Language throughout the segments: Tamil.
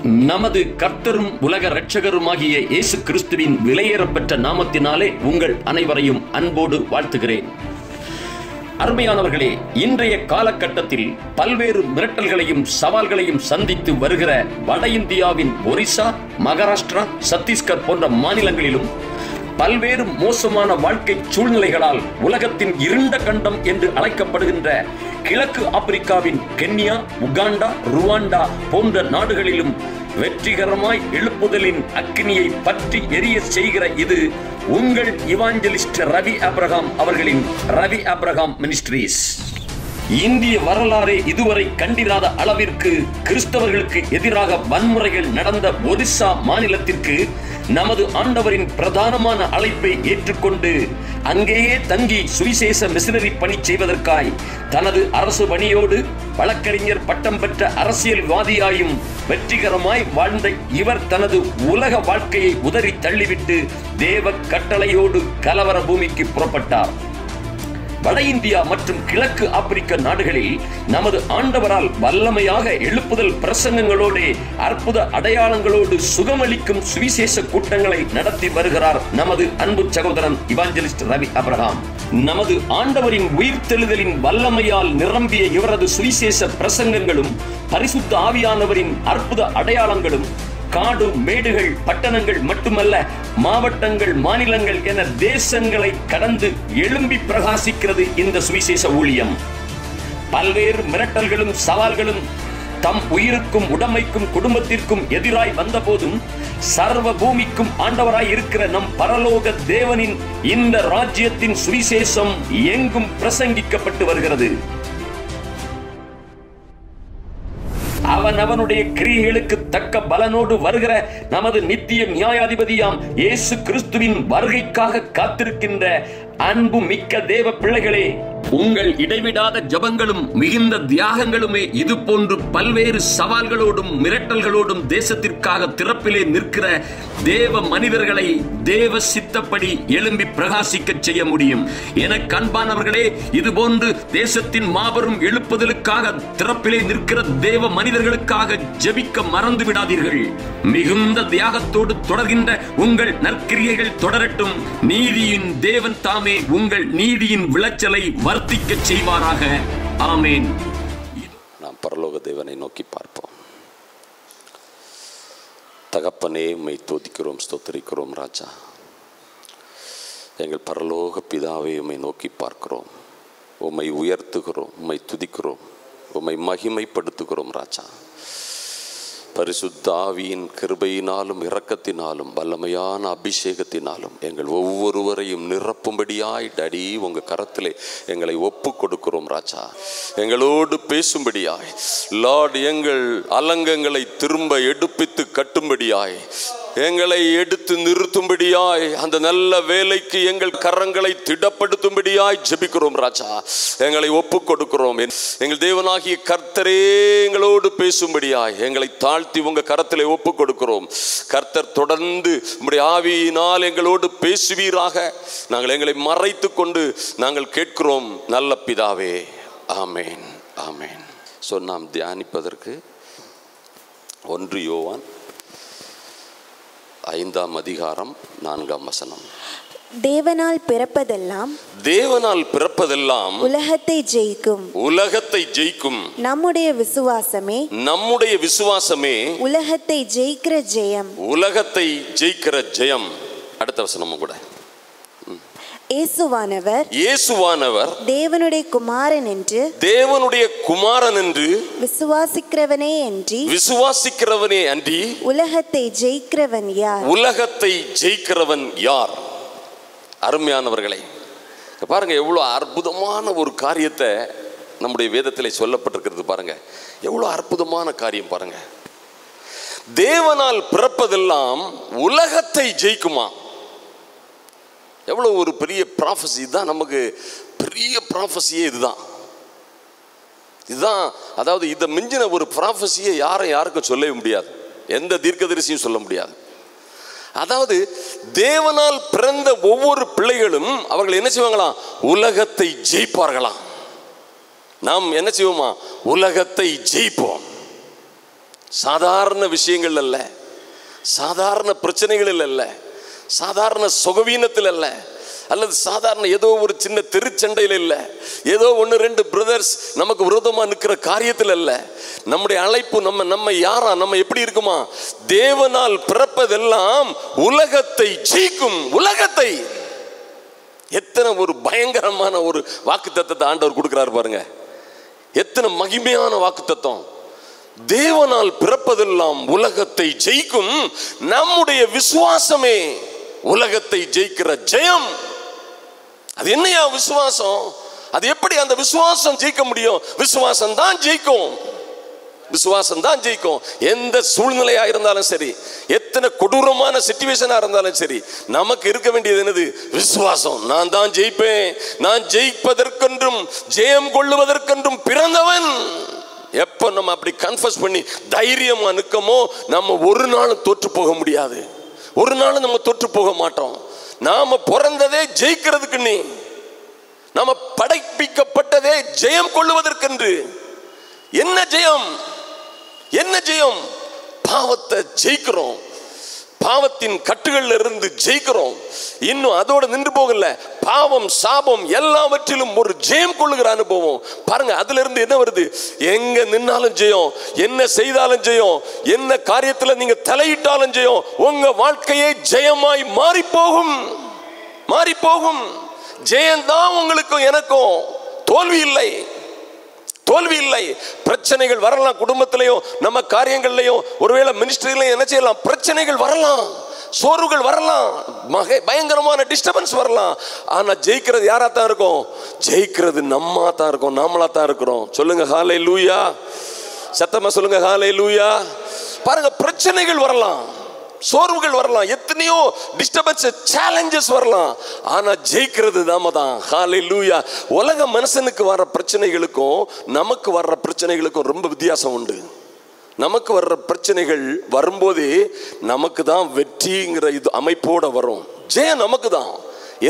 நமது கர்த்தரும் உலக இரட்சகருமாகிய இயேசு கிறிஸ்துவின் விலையேறப்பெற்ற நாமத்தினாலே உங்கள் அனைவரையும் அன்போடு வாழ்த்துகிறேன். அருமையானவர்களே, இன்றைய காலகட்டத்தில் பல்வேறு மிரட்டல்களையும் சவால்களையும் சந்தித்து வருகிற வட இந்தியாவின் ஒரிசா, மகாராஷ்டிரா, சத்தீஸ்கர் போன்ற மாநிலங்களிலும் பல்வேறு மோசமான வாழ்க்கை சூழ்நிலைகளால் உலகத்தின் இருண்ட கண்டம் என்று அழைக்கப்படுகின்ற கிழக்கு ஆப்பிரிக்காவின் கென்யா, உகாண்டா, ருவாண்டா போன்ற நாடுகளிலும் வெற்றிகரமாய் எழுப்புதலின் அக்கினியை பற்றி எரிய செய்கிற இது உங்கள் இவாஞ்சலிஸ்ட் ரவி ஆபிரகாம் அவர்களின் ரவி ஆபிரகாம் மினிஸ்ட்ரீஸ். இந்திய வரலாறு இதுவரை கண்டிராத அளவிற்கு கிறிஸ்தவர்களுக்கு எதிராக வன்முறைகள் நடந்த ஒரிசா மாநிலத்திற்கு நமது ஆண்டவரின் பிரதானமான அழைப்பை ஏற்றுக்கொண்டு அங்கேயே தங்கி சுவிசேஷ மிஷனரி பணி செய்வதற்காய் தனது அரசு பணியோடு வழக்கறிஞர் பட்டம் பெற்ற அரசியல்வாதியாயும் வெற்றிகரமாய் வாழ்ந்த இவர் தனது உலக வாழ்க்கையை உதறி தள்ளிவிட்டு தேவ கட்டளையோடு கலவர பூமிக்கு புறப்பட்டார். வட இந்தியா மற்றும் கிழக்கு ஆப்பிரிக்க நாடுகளில் நமது ஆண்டவரால் வல்லமையாக எழுப்புதல் பிரசங்கங்களோடு அற்புத அடையாளங்களோடு சுகமளிக்கும் சுவிசேஷ கூட்டங்களை நடத்தி வருகிறார் நமது அன்பு சகோதரன் இவாஞ்சலிஸ்ட் ரவி ஆபிரகாம். நமது ஆண்டவரின் உயிர்த்தெழுதலின் வல்லமையால் நிரம்பிய இவரது சுவிசேஷ பிரசங்கங்களும் பரிசுத்த ஆவியானவரின் அற்புத அடையாளங்களும் காடு மேடுகள் பட்டணங்கள் மட்டுமல்ல, மாவட்டங்கள், மாநிலங்கள் என தேசங்களை கடந்து எழும்பி பிரகாசிக்கிறது இந்த சுவிசேஷ ஊழியம். பல்வேறு மிரட்டல்களும் சவால்களும் தம் உயிருக்கும் உடமைக்கும் குடும்பத்திற்கும் எதிராய் வந்த போதும் சர்வ பூமிக்கும் ஆண்டவராய் இருக்கிற நம் பரலோக தேவனின் இந்த ராஜ்யத்தின் சுவிசேஷம் எங்கும் பிரசங்கிக்கப்பட்டு வருகிறது. அவனுடைய கிரியைகளுக்கு தக்க பலனோடு வருகிற நமது நித்திய நியாயாதிபதியாம் இயேசு கிறிஸ்துவின் வருகைக்காக காத்திருக்கின்ற அன்பு மிக்க தேவ பிள்ளைகளே, உங்கள் இடைவிடாத ஜபங்களும் மிகுந்த தியாகங்களுமே இது போன்று பல்வேறு சவால்களோடும் மிரட்டல்களோடும் தேசத்திற்காக திறப்பிலே நிற்கிற தேவ மனிதர்களை தேவ சித்தப்படி எழும்பி பிரகாசிக்க செய்ய முடியும். என அன்பானவர்களே, இதுபோன்று தேசத்தின் மாபெரும் எழுப்புதலுக்காக திறப்பிலே நிற்கிற தேவ மனிதர்களுக்காக ஜெபிக்க மறந்து விடாதீர்கள். மிகுந்த தியாகத்தோடு தொடர்கின்ற உங்கள் நற்கிரியைகள் தொடரட்டும். நீதியின் தேவன் தாமே உங்கள் நீதியின் விளைச்சலை வர்த்திக்க செய்வாராக. ஆமென். நாம் பரலோக தேவனை நோக்கி பார்ப்போம். தகப்பனே, உம்மை துதிக்கிறோம், ஸ்தோத்திரிக்கிறோம் ராஜா. எங்கள் பரலோக பிதாவே, உம்மை நோக்கி பார்க்கிறோம், உம்மை உயர்த்துகிறோம், உம்மை துதிக்கிறோம், உம்மை மகிமைப்படுத்துகிறோம் ராஜா. பரிசுத்த ஆவியின் கிருபையினாலும் இரக்கத்தினாலும் வல்லமையான அபிஷேகத்தினாலும் எங்கள் ஒவ்வொருவரையும் நிரப்பும்படியாய் டடி உங்கள் கரத்திலே எங்களை ஒப்பு கொடுக்கிறோம் ராஜா. எங்களோடு பேசும்படியாய் லார்ட், எங்கள் அலங்கங்களை திரும்ப எடுப்பித்து கட்டும்படியாய், எங்களை எடுத்து நிறுத்தும்படியாய், அந்த நல்ல வேலைக்கு எங்கள் கரங்களை திடப்படுத்தும்படியாய் ஜெபிக்கிறோம் ராஜா. எங்களை ஒப்பு கொடுக்கிறோம். எங்கள் தேவனாகிய கர்த்தரே எங்களோடு பேசும்படியாய் எங்களை தாழ்த்தி உங்க கரத்திலே ஒப்பு கொடுக்கிறோம். கர்த்தர் தொடர்ந்து உம்முடைய ஆவியினால் எங்களோடு பேசுவீராக. நாங்கள் எங்களை மறைத்து கொண்டு நாங்கள் கேட்கிறோம் நல்ல பிதாவே. ஆமேன், ஆமேன். ஸோ நாம் தியானிப்பதற்கு 1 யோவான் 5ஆம் அதிகாரம் 4ஆம் வசனம். தேவனால் பிறப்பதெல்லாம் உலகத்தை ஜெயிக்கும், உலகத்தை ஜெயிக்கும். நம்முடைய விசுவாசமே உலகத்தை ஜெயிக்கிற ஜெயம், உலகத்தை ஜெயிக்கிற ஜெயம். அடுத்த வசனமும் கூட. இயேசுவானவர் தேவனுடைய குமாரன் என்று விசுவாசிக்கிறவனே அன்றி உலகத்தை ஜெயிக்கிறவன் யார்? அருமையானவர்களே, பாருங்க, எவ்வளவு அற்புதமான ஒரு காரியத்தை நம்முடைய வேதத்திலே சொல்லப்பட்டிருக்கிறது. பாருங்க, எவ்வளவு அற்புதமான காரியம். பாருங்க, தேவனால் பிறப்பதெல்லாம் உலகத்தை ஜெயிக்குமா? எவ்வளவு ஒரு பெரிய ப்ராஃபஸி தான். நமக்கு பெரிய ப்ராஃபஸியே இதுதான். அதாவது இதை மிஞ்சின ஒரு ப்ராஃபஸியை யாருக்கும் சொல்லவே முடியாது. எந்த தீர்க்கதரிசியும் சொல்ல முடியாது. அதாவது தேவனால் பிறந்த ஒவ்வொரு பிள்ளைகளும் அவர்கள் என்ன செய்வாங்களாம்? உலகத்தை ஜெயிப்பார்களாம். நாம் என்ன செய்வோமா? உலகத்தை ஜெயிப்போம். சாதாரண விஷயங்கள் அல்ல, சாதாரண பிரச்சனைகளில் அல்ல, சாதாரண சுகவீனத்தில் அல்ல, அல்லது சாதாரண ஏதோ ஒரு சின்ன தெருச்சண்டையில் இல்லை, ஏதோ 1-2 பிரதர்ஸ் நமக்கு விரோதமாக நிற்கிற காரியத்தில் அல்ல. நம்முடைய அழைப்பு நம்ம யாரா, நம்ம எப்படி இருக்குமா? தேவனால் பிறப்பதெல்லாம் உலகத்தை ஜெயிக்கும். உலகத்தை. எத்தனை ஒரு பயங்கரமான ஒரு வாக்குத்தத்தத்தை ஆண்டவர் கொடுக்கிறார் பாருங்க. எத்தனை மகிமையான வாக்குத்தத்தம். தேவனால் பிறப்பதெல்லாம் உலகத்தை ஜெயிக்கும். நம்முடைய விசுவாசமே உலகத்தை ஜெயிக்கிற ஜெயம். அது என்னையா விசுவாசம்? அது எப்படி அந்த விசுவாசம் ஜெயிக்க முடியும்? விசுவாசம் தான் ஜெயிக்கும். விசுவாசம் தான் ஜெயிக்கும். எந்த சூழ்நிலையா இருந்தாலும் சரி, எத்தனை கொடூரமான சிச்சுவேஷனா இருந்தாலும் சரி, நமக்கு இருக்க வேண்டியது என்னது? விசுவாசம். நான் தான் ஜெயிப்பேன், நான் ஜெயிப்பதற்கென்றும் ஜெயம் கொள்ளுவதற்கென்றும் பிறந்தவன். எப்ப நம்ம அப்படி கன்ஃபஸ் பண்ணி தைரியமா நிற்கமோ, நம்ம ஒரு நாள் தோற்று போக முடியாது. ஒரு நாள் நம்ம தோற்று போக மாட்டோம். நாம பிறந்ததே ஜெயிக்கிறதுக்கு. நீ நாம படைப்பிக்கப்பட்டதே ஜெயம் கொள்ளுவதற்கென்று. என்ன ஜெயம்? என்ன ஜெயம்? பாவத்தை ஜெயிக்கிறோம். பாவத்தின் கட்டுகள்ல இருந்து ஜெயிக்கிறோம். இன்னும் அதோட நின்று போகல, பாவம் சாபம் எல்லாவற்றிலும் ஒரு ஜெயம் கொள்ளுகிற அனுபவம் பாருங்க. அதுல இருந்து என்ன வருது? எங்க நின்னாலும் ஜெயம், என்ன செய்தாலும் ஜெயம், என்ன காரியத்துல நீங்க தலையிட்டாலும் ஜெயம். உங்க வாழ்க்கையே ஜெயமாய் மாறி போகும். மாறி போகும். ஜெயம்தான் உங்களுக்கும் எனக்கும். தோல்வி இல்லை, தோல்வி இல்லை. பிரச்சனைகள் வரலாம், குடும்பத்திலையும் நம்ம காரியங்கள்லையும், ஒருவேளை மினிஸ்ட்ரியிலையும் என்ன செய்யலாம்? பிரச்சனைகள் வரலாம், சோர்வுகள் வரலாம், பயங்கரமான டிஸ்டர்பன்ஸ் வரலாம். ஆனா ஜெயிக்கிறது யாரா தான் இருக்கும்? ஜெயிக்கிறது நம்மா தான் இருக்கும், நாமளா தான் இருக்கிறோம். சொல்லுங்க ஹல்லேலூயா. சத்தமா சொல்லுங்க ஹல்லேலூயா. பாருங்க, பிரச்சனைகள் வரலாம், சோர்வுகள் வரலாம், எத்தனையோ டிஸ்டர்பன்ஸ், சேலஞ்சஸ் வரலாம். ஆனா ஜெயிக்கிறது நாம தான். ஹல்லேலூயா. உலக மனுஷனுக்கு வர்ற பிரச்சனைகளுக்கும் நமக்கு வர்ற பிரச்சனைகளுக்கும் ரொம்ப வித்தியாசம் உண்டு. நமக்கு வர்ற பிரச்சனைகள் வரும்போதே நமக்கு தான் வெற்றிங்கிற இது அமைப்போட வரும். ஜெயம் நமக்கு தான்.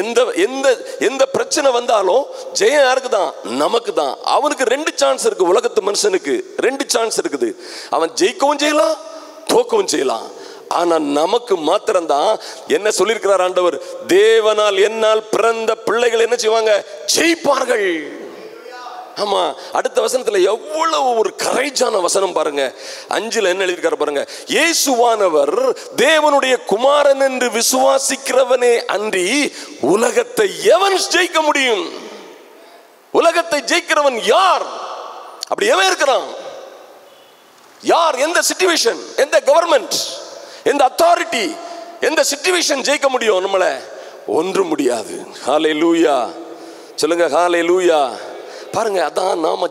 எந்த எந்த எந்த பிரச்சனை வந்தாலும் ஜெயம் யாருக்கு தான்? நமக்கு தான். அவனுக்கு 2 சான்ஸ் இருக்கு. உலகத்து மனுஷனுக்கு 2 சான்ஸ் இருக்குது. அவன் ஜெயிக்கவும் செய்யலாம், தோக்கவும் செய்யலாம். ஆனா நமக்கு மாத்திரம்தான் என்ன சொல்லியிருக்கிறார் ஆண்டவர்? தேவனால் என்னால் பிறந்த பிள்ளைகள் என்ன செய்வாங்க? ஜெயிப்பார்கள். ஆமா, அடுத்த வசனத்துல எவ்வளவு ஒரு கரைஜான வசனம் பாருங்க. 5ல் என்ன எழுதியிருக்காரு பாருங்க. இயேசுவானவர் தேவனுடைய குமாரன் என்று விசுவாசிக்கிறவனே அன்றி உலகத்தை எவன் ஜெயிக்க முடியும்? உலகத்தை ஜெயிக்கிறவன் யார்? அப்படி எவன் இருக்கிறான்? யார்? எந்த சிச்சுவேஷன், எந்த கவர்மெண்ட், எந்த அத்தாரிட்டி, எந்த சிச்சுவேஷன் ஜெயிக்க முடியும் நம்மள? ஒன்றும் முடியாது. ஹல்லேலூயா. சொல்லுங்க ஹல்லேலூயா. பாருங்க, அதான் நாம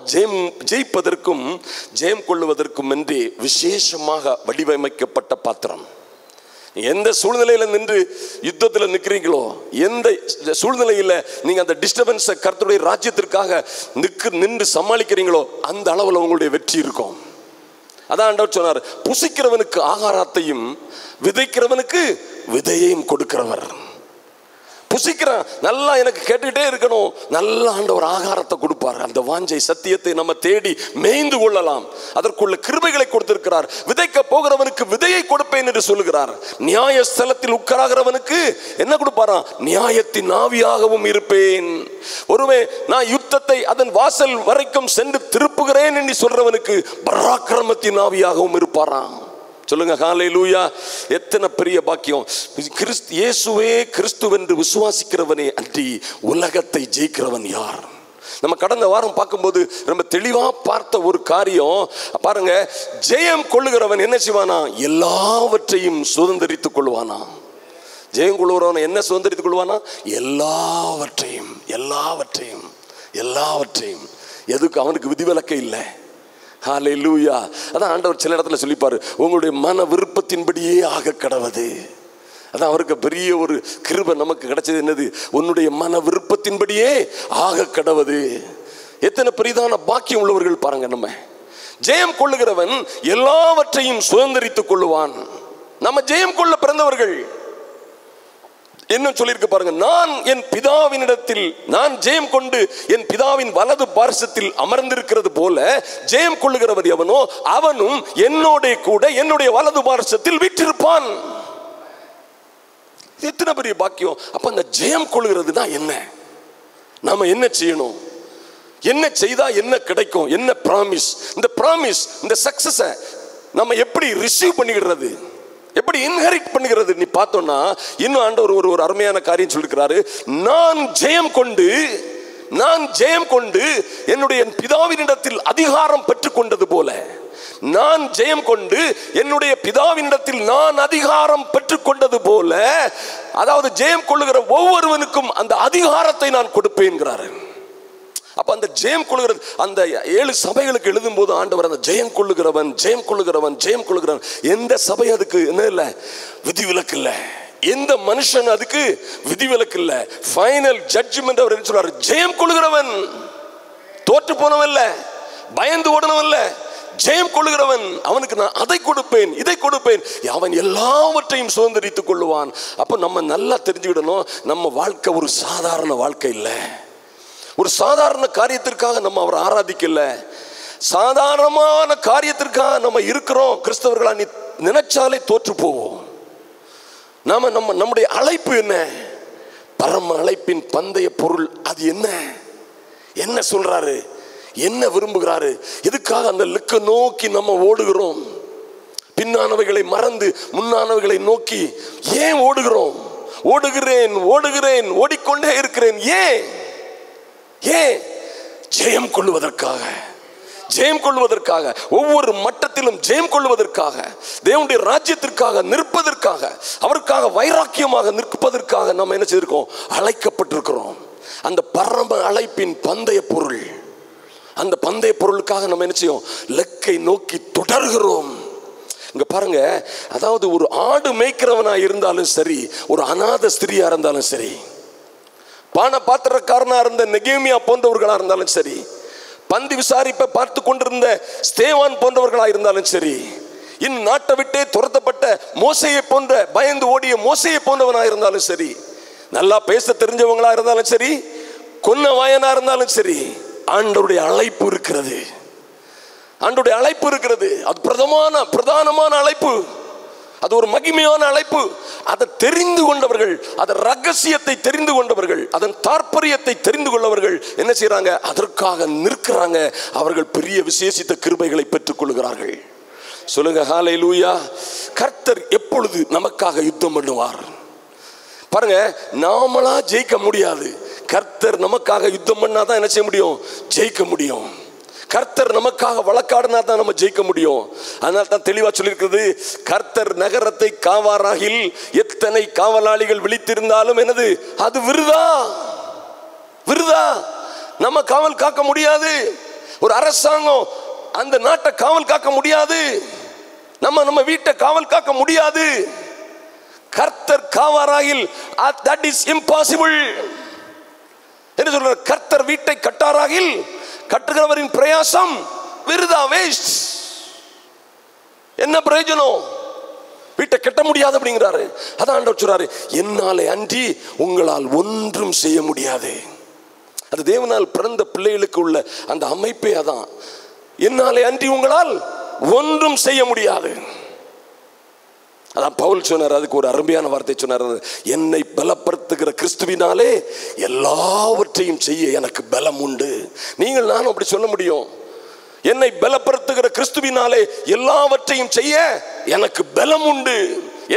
ஜெயிப்பதற்கும் ஜெயம் கொள்ளுவதற்கும் என்று விசேஷமாக வடிவமைக்கப்பட்ட பாத்திரம். எந்த சூழ்நிலையில நின்று யுத்தத்தில் நிற்கிறீங்களோ, எந்த சூழ்நிலையில நீங்க அந்த டிஸ்டர்பன்ஸை கர்த்தருடைய ராஜ்யத்திற்காக நின்று சமாளிக்கிறீங்களோ, அந்த அளவில் உங்களுடைய வெற்றி இருக்கும். அதான் ஆண்டவர் சொன்னார், புசிக்கிறவனுக்கு ஆகாரத்தையும் விதைக்கிறவனுக்கு விதையையும் கொடுக்கிறவர். புசிக்கிறான், நல்லா எனக்கு கேட்டுக்கிட்டே இருக்கணும், நல்ல ஆண்டவர் ஆகாரத்தை கொடுப்பார். அந்த வாஞ்சை சத்தியத்தை நம்ம தேடி மேய்ந்து கொள்ளலாம். அதற்குள்ள கிருபைகளை கொடுத்திருக்கிறார். விதைக்க போகிறவனுக்கு விதையை கொடுப்பேன் என்று சொல்லுகிறார். நியாய ஸ்தலத்தில் உட்கார்கிறவனுக்கு என்ன கொடுப்பாராம்? நியாயத்தின் ஆவியாகவும் இருப்பேன். ஒருவே நான் யுத்தத்தை அதன் வாசல் வரைக்கும் சென்று திருப்புகிறேன் என்று சொல்றவனுக்கு பராக்கிரமத்தின் ஆவியாகவும் இருப்பாராம். சொல்லுங்க ஹல்லேலூயா. எத்தனை பெரிய பாக்கியம். இயேசுவே கிறிஸ்துவென்று விசுவாசிக்கிறவனே அன்றி உலகத்தை ஜெயிக்கிறவன் யார்? நம்ம கடந்த வாரம் பார்க்கும்போது ரொம்ப தெளிவா பார்த்த ஒரு காரியம் பாருங்க. ஜெயம் கொள்ளுகிறவன் என்ன செய்வானா? எல்லாவற்றையும் சுதந்திரித்துக் கொள்வானா. ஜெயம் கொள்ளுகிறவன் என்ன சுதந்திரித்துக் கொள்வானா? எல்லாவற்றையும், எல்லாவற்றையும், எல்லாவற்றையும். எதுக்கு அவனுக்கு விதிவிலக்கே இல்லை. ஹல்லேலூயா. அதான் ஆண்டவர் சில இடத்துல சொல்லிப்பாரு, உங்களுடைய மன விருப்பத்தின்படியே ஆக கடவது. அதான் அவருக்கு பெரிய ஒரு கிருபை நமக்கு கிடைச்சது. என்னது? உன்னுடைய மன விருப்பத்தின்படியே ஆக கடவது. எத்தனை பெரிதான பாக்கியம் உள்ளவர்கள் பாருங்க. நம்ம ஜெயம் கொள்ளுகிறவன் எல்லாவற்றையும் சுதந்திரித்துக் கொள்ளுவான். நம்ம ஜெயம் கொள்ள பிறந்தவர்கள். என்ன சொல்லியிருக்கு பாருங்க, நான் என் பிதாவினிடத்தில் நான் ஜெயம் கொண்டு என் பிதாவின் வலது பார்சத்தில் அமர்ந்திருக்கிறது போல ஜெயம் கொள்ளுகிறவர் எவனோ அவனும் என்னோட கூட என்னுடைய வலது பார்சத்தில் வீற்றிருப்பான். எத்தனை பெரிய பாக்கியம். அப்ப அந்த ஜெயம் கொள்ளுகிறது தான் என்ன, நாம என்ன செய்யணும், என்ன செய்தா என்ன கிடைக்கும், என்ன பிராமிஸ், இந்த பிராமிஸ் இந்த சக்சஸை நம்ம எப்படி ரிசீவ் பண்ணிக்கிறது, எப்படி இன்ஹெரிட் பண்ணுகிறது நீ பார்த்தோம்னா, இன்னும் ஆண்டவர் ஒரு அருமையான காரியம் சொல்லிருக்கிறாரு. நான் ஜெயம் கொண்டு என்னுடைய பிதாவினிடத்தில் அதிகாரம் பெற்றுக் கொண்டது போல, நான் ஜெயம் கொண்டு என்னுடைய பிதாவினிடத்தில் நான் அதிகாரம் பெற்றுக் கொண்டது போல, அதாவது ஜெயம் கொள்ளுகிற ஒவ்வொருவனுக்கும் அந்த அதிகாரத்தை நான் கொடுப்பேன்கிறாரு. அப்ப அந்த ஜெயம் கொள்ளுகிறது, அந்த 7 சபைகளுக்கு எழுதும் போது ஆண்டவர் அந்த ஜெயம் கொள்ளுகிறவன் ஜெயம் கொள்ளுகிறவன் ஜெயம் கொள்ளுகிறவன், எந்த சபை அதுக்கு என்ன இல்லை, விதிவிலக்கு இல்லை. எந்த மனுஷன் அதுக்கு விதிவிலக்கு இல்லை. ஃபைனல் ஜட்ஜ்மெண்ட் அவர் என்ன சொல்றாரு, ஜெயம் கொள்ளுகிறவன், தோற்று போனவன் இல்ல, பயந்து ஓடனவன் இல்ல, ஜெயம் கொள்ளுகிறவன், அவனுக்கு நான் அதை கொடுப்பேன் இதை கொடுப்பேன், அவன் எல்லாவற்றையும் சுதந்திரித்துக் கொள்ளுவான். அப்ப நம்ம நல்லா தெரிஞ்சுக்கிடணும், நம்ம வாழ்க்கை ஒரு சாதாரண வாழ்க்கை இல்லை. ஒரு சாதாரண காரியத்திற்காக நம்ம அவரை ஆராதிக்கல, சாதாரணமான காரியத்திற்காக நம்ம இருக்கிறோம். கிறிஸ்தவர்களா நீ நினைச்சாலே தோற்று போவோம். நம்முடைய அழைப்பு என்ன, பரம அழைப்பின் பந்தய பொருள் அது என்ன, என்ன சொல்றாரு, என்ன விரும்புகிறாரு, எதுக்காக அந்த லுக்கை நோக்கி நம்ம ஓடுகிறோம். பின்னானவைகளை மறந்து முன்னானவைகளை நோக்கி ஏன் ஓடுகிறோம்? ஓடுகிறேன் ஓடுகிறேன் ஓடிக்கொண்டே இருக்கிறேன். ஏன்? ஜெயம் கொள்வதற்காக, ஜெயம் கொள்வதற்காக, ஒவ்வொரு மட்டத்திலும் ஜெயம் கொள்வதற்காக, தேவனுடைய ராஜ்யத்திற்காக நிற்பதற்காக, அவருக்காக வைராக்கியமாக நிற்பதற்காக நம்ம என்ன செய்திருக்கோம், அழைக்கப்பட்டிருக்கிறோம். அந்த பரம அழைப்பின் பந்தய பொருள், அந்த பந்தய பொருளுக்காக நம்ம என்ன செய்யும், லக்கை நோக்கி தொடர்கிறோம். இங்க பாருங்க, அதாவது ஒரு ஆடு மேய்க்கிறவனா இருந்தாலும் சரி, ஒரு அநாத ஸ்திரியா இருந்தாலும் சரி, பான பாத்திரக்காரனா இருந்த நெகேமியா போன்றவர்களா இருந்தாலும் சரி, பந்தி விசாரிப்பை பார்த்து கொண்டிருந்த ஸ்தேவான் போன்றவர்களா இருந்தாலும் சரி, இந்நாட்டை விட்டே துரத்தப்பட்ட மோசையை போன்ற பயந்து ஓடிய மோசையை போன்றவனா இருந்தாலும் சரி, நல்லா பேச தெரிஞ்சவங்களா இருந்தாலும் சரி, கொன்ன வாயனா இருந்தாலும் சரி, ஆண்டவருடைய அழைப்பு இருக்கிறது. ஆண்டவருடைய அழைப்பு இருக்கிறது. அது பிரதானமான அழைப்பு, அது ஒரு மகிமையான அழைப்பு. அதை தெரிந்து கொண்டவர்கள், அதன் ரகசியத்தை தெரிந்து கொண்டவர்கள், அதன் தாற்பரியத்தை தெரிந்து கொண்டவர்கள் என்ன செய்யறாங்க, அதற்காக நிற்கிறாங்க. அவர்கள் பெரிய விசேஷித்த கிருபைகளை பெற்றுக் கொள்கிறார்கள். சொல்லுங்க ஹல்லேலூயா. கர்த்தர் எப்பொழுது நமக்காக யுத்தம் பண்ணுவார் பாருங்க. நாமளா ஜெயிக்க முடியாது, கர்த்தர் நமக்காக யுத்தம் பண்ணாதான் என்ன செய்ய முடியும், ஜெயிக்க முடியும். கர்த்தர் நமக்காக வழக்காடினா தான் நம்ம ஜெயிக்க முடியும். அதனால தான் தெளிவா சொல்லியிருக்கிறது, கர்த்தர் நகரத்தை காவாராகில் எத்தனை காவலாளிகள் விழித்திருந்தாலும் என்னது, அது விருதா. நம்ம காவல் காக்க முடியாது. ஒரு அரசாங்கம் அந்த நாட்டை காவல் காக்க முடியாது. நம்ம வீட்டை காவல் காக்க முடியாது. கர்த்தர் காவாராகில் that is impossible. என்ன சொல்ற, கர்த்தர் வீட்டை கட்டாராகில் கட்டுகிறவரின் பிரயாசம் விருதா, வேஸ்ட். என்ன பிரயோஜனம், வீட்டை கட்ட முடியாது அப்படிங்கிறாரு. அதான் ஆண்டவர் சொல்றாரு, என்னாலே அன்றி உங்களால் ஒன்றும் செய்ய முடியாது. அது தேவனால் பிறந்த பிள்ளைகளுக்கு உள்ள அந்த அமைப்பே அதான். என்னாலே அன்றி உங்களால் ஒன்றும் செய்ய முடியாது. அதான் பவுல் சொன்னார், அதுக்கு ஒரு அருமையான வார்த்தை சொன்னார், என்னை பலப்படுத்துகிற கிறிஸ்துவினாலே எல்லாவற்றையும் செய்ய எனக்கு பலம் உண்டு. நீங்கள் நானும் அப்படி சொல்ல முடியும். என்னை பலப்படுத்துகிற கிறிஸ்துவினாலே எல்லாவற்றையும் செய்ய எனக்கு பலம் உண்டு.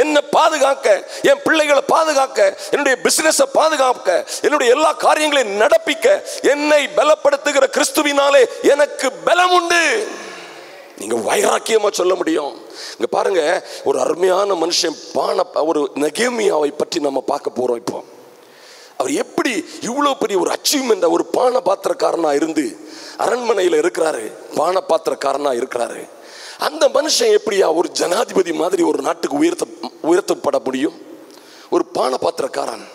என்னை பாதுகாக்க, என் பிள்ளைகளை பாதுகாக்க, என்னுடைய பிசினஸை பாதுகாக்க, என்னுடைய எல்லா காரியங்களையும் நடப்பிக்க என்னை பலப்படுத்துகிற கிறிஸ்துவினாலே எனக்கு பலம் உண்டு. நீங்க வைராக்கியமா சொல்ல முடியும். இங்க பாருங்க, ஒரு அருமையான மனுஷன் ஒரு நெகேமியாவை பற்றி நம்ம பார்க்க போறோம். இப்போ அவர் எப்படி இவ்வளவு பெரிய ஒரு அச்சீவ்மெண்ட், ஒரு பான பாத்திரக்காரனா இருந்து அரண்மனையில் இருக்கிறாரு, பான பாத்திரக்காரனா இருக்கிறாரு. அந்த மனுஷன் எப்படியா ஒரு ஜனாதிபதி மாதிரி ஒரு நாட்டுக்கு உயர்த்தப்பட முடியும்? ஒரு பான பாத்திரக்காரன்.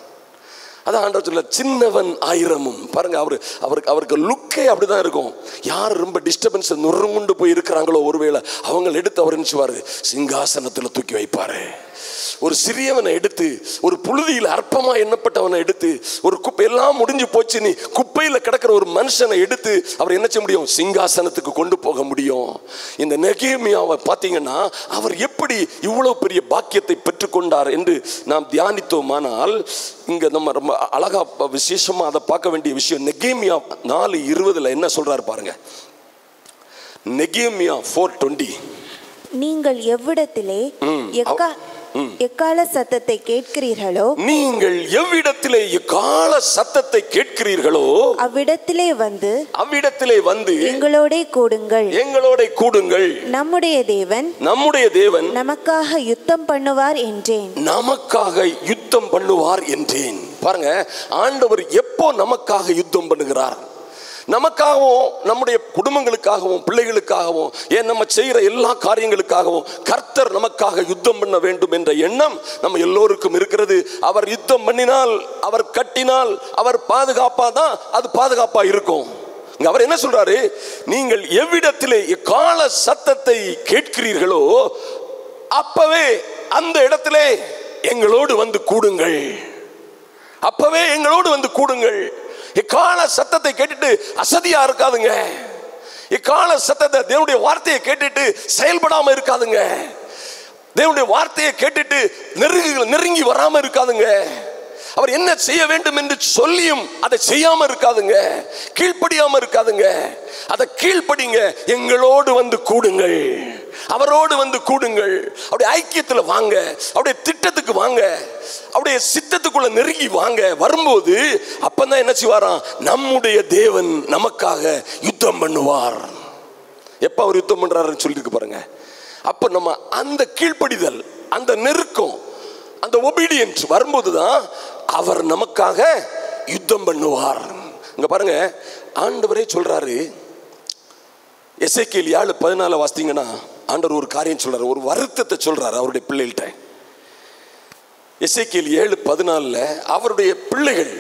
அதான் ஆண்டவர் சொல்ல, சின்னவன் ஆயிரமும். பாருங்க, அவருக்கு லுக்கே அப்படிதான் இருக்கும். யார் ரொம்ப டிஸ்டர்பன்ஸ் நுறுங்குண்டு போய் இருக்கிறாங்களோ ஒருவேளை அவங்க எடுத்து அவர் நினைச்சுவாரு, சிங்காசனத்தில் தூக்கி வைப்பாரு. ஒரு சிறியவனை எடுத்து, ஒரு புழுதியில் அற்பமா எண்ணப்பட்டவனை எடுத்து, ஒரு குப்பை எல்லாம் முடிஞ்சு போச்சு நீ குப்பையில கிடக்கிற ஒரு மனுஷனை எடுத்து அவர் என்ன செய்ய முடியும்? சிங்காசனத்துக்கு கொண்டு போக முடியும். இந்த நெகேமியாவை பார்த்தீங்கன்னா அவர் எப்படி இவ்வளவு பெரிய பாக்கியத்தை பெற்றுக்கொண்டார் என்று நாம் தியானித்தோமானால், இங்க நம்ம ரொம்ப அழகா விசேஷமா அதை பார்க்க வேண்டிய விஷயம். நெகேமியா 4:20 என்ன சொல்றாரு பாருங்க. நெகேமியா 4:20, நீங்கள் எவ்விடத்திலே எக்கால சத்தத்தை கேட்கிறீர்களோ, நீங்கள் எவ்விடத்திலே எக்கால சத்தத்தை கேட்கிறீர்களோ அவ்விடத்திலே வந்து எங்களோட கூடுங்கள். நம்முடைய தேவன் நமக்காக யுத்தம் பண்ணுவார் என்றேன். பாருங்க, ஆண்டவர் எப்போ நமக்காக யுத்தம் பண்ணுகிறார்? நமக்காகவும் நம்முடைய குடும்பங்களுக்காகவும் பிள்ளைகளுக்காகவும் ஏன் நம்ம செய்கிற எல்லா காரியங்களுக்காகவும் கர்த்தர் நமக்காக யுத்தம் பண்ண வேண்டும் என்ற எண்ணம் நம்ம எல்லோருக்கும் இருக்கிறது. அவர் யுத்தம் பண்ணினால், அவர் கட்டினால், அவர் பாதுகாப்பாதான் அது பாதுகாப்பா இருக்கும். அவர் என்ன சொல்றாரு? நீங்கள் எவ்விடத்திலே எக்கால சத்தத்தை கேட்கிறீர்களோ அப்பவே அந்த இடத்திலே எங்களோடு வந்து கூடுங்கள். அப்பவே எங்களோடு வந்து கூடுங்கள். இக்கால சத்தத்தை கேட்டுட்டு அசதியா இருக்காதுங்க. இக்கால சத்தத்தை, தேவனுடைய வார்த்தையை கேட்டுட்டு செயல்படாம இருக்காதுங்க. தேவனுடைய வார்த்தையை கேட்டுட்டு நெருங்கி வராம இருக்காதுங்க. அவர் என்ன செய்ய வேண்டும் என்று சொல்லியும் அதை செய்யாம இருக்காதுங்க. கீழ்ப்படியாம இருக்காதுங்க. அதை கீழ்ப்படிங்க. எங்களோடு வந்து கூடுங்கள், அவரோடு வந்து கூடுங்கள். அவருடைய ஐக்கியத்தில் வாங்க, அவருடைய திட்டத்துக்கு வாங்க, அவருடைய சித்தத்துக்குள்ள நெருங்கி வாங்க. வரும்போது அப்பதான் என்ன செய்வாராம்? நம்முடைய தேவன் நமக்காக யுத்தம் பண்ணுவார். எப்ப அவர் யுத்தம் பண்றாருன்னு சொல்லிட்டு பாருங்க. அப்ப நம்ம அந்த கீழ்ப்படிதல், அந்த நெருக்கம், அந்த ஒபீடியன்ஸ் வரும்போதுதான் அவர் நமக்காக யுத்தம் பண்ணுவார். இங்க பாருங்க, ஆண்டவரே சொல்றாரு. எசேக்கியேல் 7:14 வாசித்தீங்கன்னா ஆண்டவர் ஒரு காரியம் சொல்றாரு, ஒரு வருத்தத்தை சொல்றாரு அவருடைய பிள்ளைகள்கிட்ட. எசேக்கியேல் 7:14 அவருடைய பிள்ளைகள்,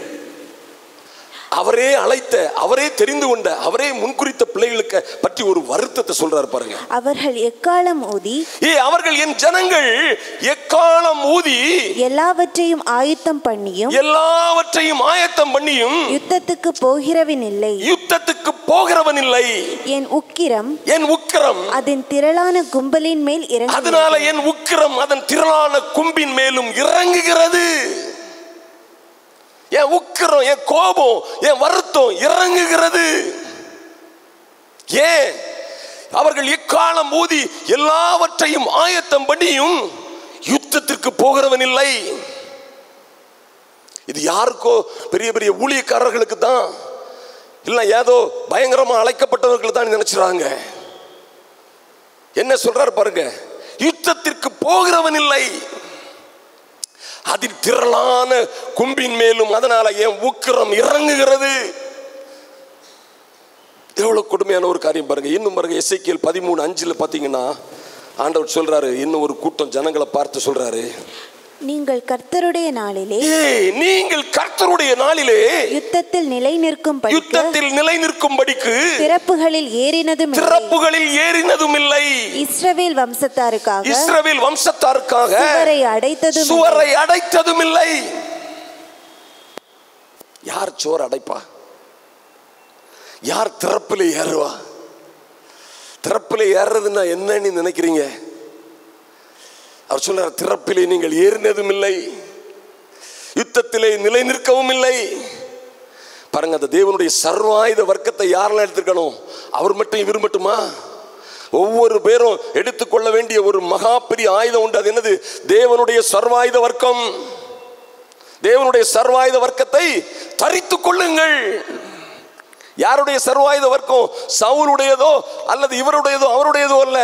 அவரே அழைத்த, அவரே தெரிந்து கொண்ட, அவரே முன்குறித்த பிள்ளைகளுக்கு பற்றி ஒரு வருத்தத்தை சொல்றாரு பாருங்க. அவர்கள் எக்காலம் ஊதி, அவர்கள் என் ஜனங்கள் எக்காலம் ஊதி எல்லாவற்றையும் ஆயத்தம் பண்ணியும் யுத்தத்துக்கு போகிறவன் இல்லை. என் உக்கிரம் அதன் திரளான கும்பலின் மேல் இறங்கு. அதனால என் உக்கிரம் அதன் திரளான கும்பின் மேலும் இறங்குகிறது. என் உக்கிரம், என் கோபம், என் வருத்தம் இறங்குகிறது. ஏன்? அவர்கள் எக்காலம் ஊதி எல்லாவற்றையும் ஆயத்தம் பண்ணியும் யுத்தத்திற்கு போகிறவன் இல்லை. இது யாருக்கோ பெரிய பெரிய ஊழியக்காரர்களுக்கு தான், இல்ல ஏதோ பயங்கரமா அழைக்கப்பட்டவர்கள் தான் நினைச்சுறாங்க. என்ன சொல்றாரு பாருங்க, யுத்தத்திற்கு போகிறவன் இல்லை, அதில் திரளான கும்பின் மேலும் அதனால என் உக்கிரம் இறங்குகிறது. எவ்வளவு கொடுமையான ஒரு காரியம் பாருங்க. இன்னும் பாருங்க, எசேக்கியேல் 13:5 பாத்தீங்கன்னா ஆண்டவர் சொல்றாரு, இன்னும் ஒரு கூட்டம் ஜனங்களை பார்த்து சொல்றாரு, நீங்கள் கர்த்தருடைய நாளிலே யுத்தத்தில் நிலை நிற்கும்படிக்கு திறப்புகளில் ஏறினதும் இல்லை. இஸ்ரவேல் வம்சத்தாருக்காக சுவரை அடைத்ததும் இல்லை. யார் சுவர் அடைப்பா? யார் திறப்பிலே ஏறுவா? திறப்பிலே ஏறுறதுன்னா என்னன்னு நினைக்கிறீங்க? அவர் சொல்றார், திறப்பிலே நீங்கள் ஏறினதும் இல்லை, யுத்தத்திலே நிலை நிற்கவும் இல்லை. பாருங்க, அந்த தேவனுடைய சர்வாயுத வர்க்கத்தை யாரெல்லாம் எடுத்துக்கணும்? அவர் மட்டும், இவர் மட்டுமா? ஒவ்வொரு பேரும் எடுத்துக்கொள்ள வேண்டிய ஒரு மகா பெரிய ஆயுதம் உண்டு. அது என்னது? தேவனுடைய சர்வாயுத வர்க்கம். தேவனுடைய சர்வாயுத வர்க்கத்தை தரித்துக் கொள்ளுங்கள். யாருடைய சர்வாயுத வர்க்கம்? சவுலுடையதோ அல்லது இவருடையதோ அவருடையதோ அல்ல.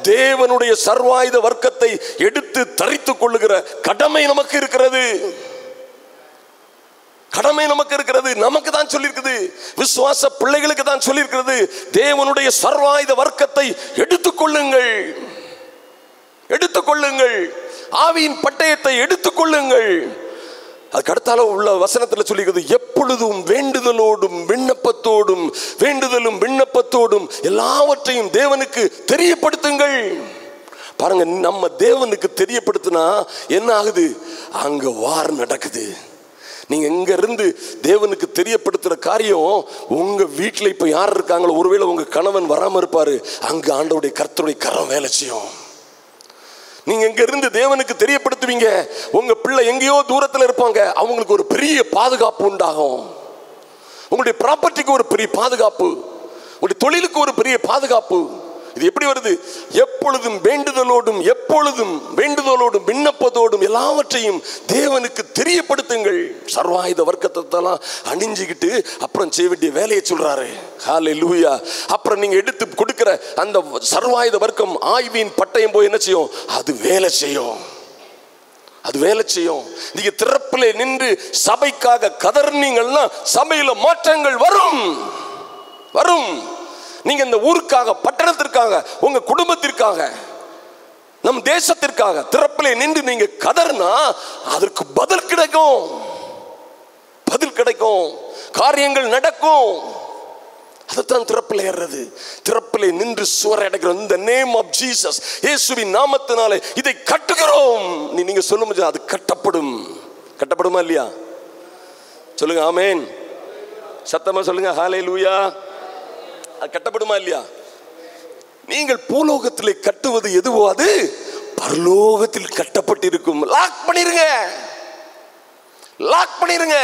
தேவனுடைய சர்வாயுத வர்க்கத்தை எடுத்து தரித்துக் கொள்ளுகிற கடமை நமக்கு இருக்கிறது. கடமை நமக்கு இருக்கிறது. நமக்கு தான் சொல்லியிருக்குது, விசுவாச பிள்ளைகளுக்கு தான் சொல்லியிருக்கிறது, தேவனுடைய சர்வாயுத வர்க்கத்தை எடுத்துக்கொள்ளுங்கள், எடுத்துக்கொள்ளுங்கள். ஆவியின் பட்டயத்தை எடுத்துக்கொள்ளுங்கள். அதுக்கு அடுத்தால உள்ள வசனத்தில் சொல்லிக்கிறது, எப்பொழுதும் வேண்டுதலும் விண்ணப்பத்தோடும் எல்லாவற்றையும் தேவனுக்கு தெரியப்படுத்துங்கள். பாருங்க, நம்ம தேவனுக்கு தெரியப்படுத்தினா என்ன ஆகுது? அங்க வார் நடக்குது. நீங்க எங்க இருந்து தேவனுக்கு தெரியப்படுத்துற காரியம், உங்க வீட்டுல இப்ப யார் இருக்காங்களோ, ஒருவேளை உங்க கணவன் வராம இருப்பாரு, அங்க ஆண்டவருடைய கர்த்தருடைய கரம் வேலை செய்யும். நீங்க எங்க இருந்து தேவனுக்கு தெரியப்படுத்துவீங்க, உங்க பிள்ளை எங்கேயோ தூரத்துல இருப்பாங்க, அவங்களுக்கு ஒரு பெரிய பாதுகாப்பு உண்டாகும். உங்களுடைய ப்ராப்பர்ட்டிக்கு ஒரு பெரிய பாதுகாப்பு, உங்களுடைய தொழிலுக்கு ஒரு பெரிய பாதுகாப்பு. இது எப்படி வருது? எப்பொழுதும் வேண்டுதலோடும், எப்பொழுதும் வேண்டுதலோடும் விண்ணப்பத்தோடும் எல்லாவற்றையும் தேவனுக்கு தெரியப்படுத்துங்கள். சர்வாயுத வர்க்கத்தெல்லாம் அணிஞ்சுக்கிட்டு அப்புறம் செய்ய வேண்டிய வேலையை சொல்றாரு. ஹல்லேலூயா. அப்புறம் நீங்க எடுத்து கொடுக்கிற அந்த சர்வாயுத வர்க்கம் ஆய்வின் பட்டயம் போய் என்ன செய்யும்? அது வேலை செய்யும். அது வேலை செய்யும். நீங்க திறப்பிலே நின்று சபைக்காக கதறினீங்கன்னா சபையில மாற்றங்கள் வரும் வரும். நீங்க இந்த ஊருக்காக, பட்டணத்திற்காக, உங்க குடும்பத்திற்காக, நம் தேசத்திற்காக திறப்பிலே நின்று நீங்க கதறினா அதற்கு பதில் கிடைக்கும். பதில் கிடைக்கும். காரியங்கள் நடக்கும். அதுதான் திறப்பிலே ஏறுறது. திறப்பிலே நின்று சுவரை அடைக்கிறோம். இந்த நேம் ஆஃப் ஜீசஸ், இயேசுவின் நாமத்தினாலே இதை கட்டுகிறோம். நீங்க சொல்லுங்க, அது கட்டப்படும். கட்டப்படுமா இல்லையா? சொல்லுங்க ஆமென். சத்தமா சொல்லுங்க ஹல்லேலூயா. அது கட்டப்படுமா இல்லையா? நீங்கள் பூலோகத்திலே கட்டுவது எதுவோ அது பரலோகத்தில் கட்டப்பட்டிருக்கும். லாக் பண்ணிருங்க, லாக் பண்ணிருங்க.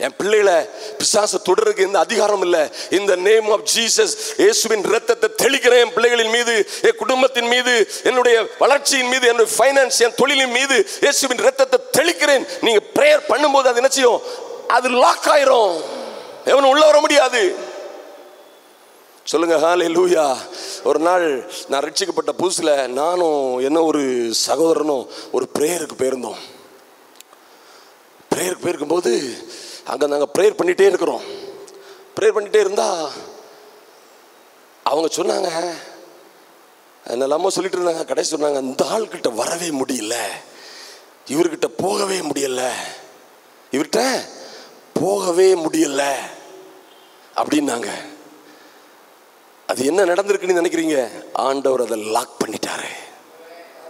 என் பிள்ளைகளை பிசாசு தொடருக்கு எந்த அதிகாரம் இல்லை. இந்த நேம் ஆஃப் ஜீசஸ், இயேசுவின் இரத்தத்தை தெளிக்கிறேன் என் பிள்ளைகளின் மீது, என் குடும்பத்தின் மீது, என்னுடைய வளர்ச்சியின் மீது, என்னுடைய ஃபைனான்ஸ், என் தொழிலின் மீது இயேசுவின் இரத்தத்தை தெளிக்கிறேன். நீங்க பிரேயர் பண்ணும்போது அது என்ன செய்யும்? அது லாக் ஆயிரும். எவனும் உள்ள வர முடியாது. சொல்லுங்க ஹல்லேலூயா. ஒரு நாள் நான் ரட்சிக்கப்பட்ட புதுசுல நானும் என்ன ஒரு சகோதரனும் ஒரு பிரேயருக்கு போயிருந்தோம். பிரேயருக்கு போயிருக்கும்போது அங்கே நாங்கள் ப்ரேயர் பண்ணிகிட்டே இருக்கிறோம். ப்ரேயர் பண்ணிகிட்டே இருந்தா அவங்க சொன்னாங்க, என்னெல்லாமோ சொல்லிட்டு இருந்தாங்க. கடைசி சொன்னாங்க, இந்த ஆள்கிட்ட வரவே முடியல, இவர்கிட்ட போகவே முடியல, இவர்கிட்ட போகவே முடியல அப்படின்னாங்க. அது என்ன நடந்திருக்குன்னு நினைக்கிறீங்க? ஆண்டவர் அதை லாக் பண்ணிட்டாரு.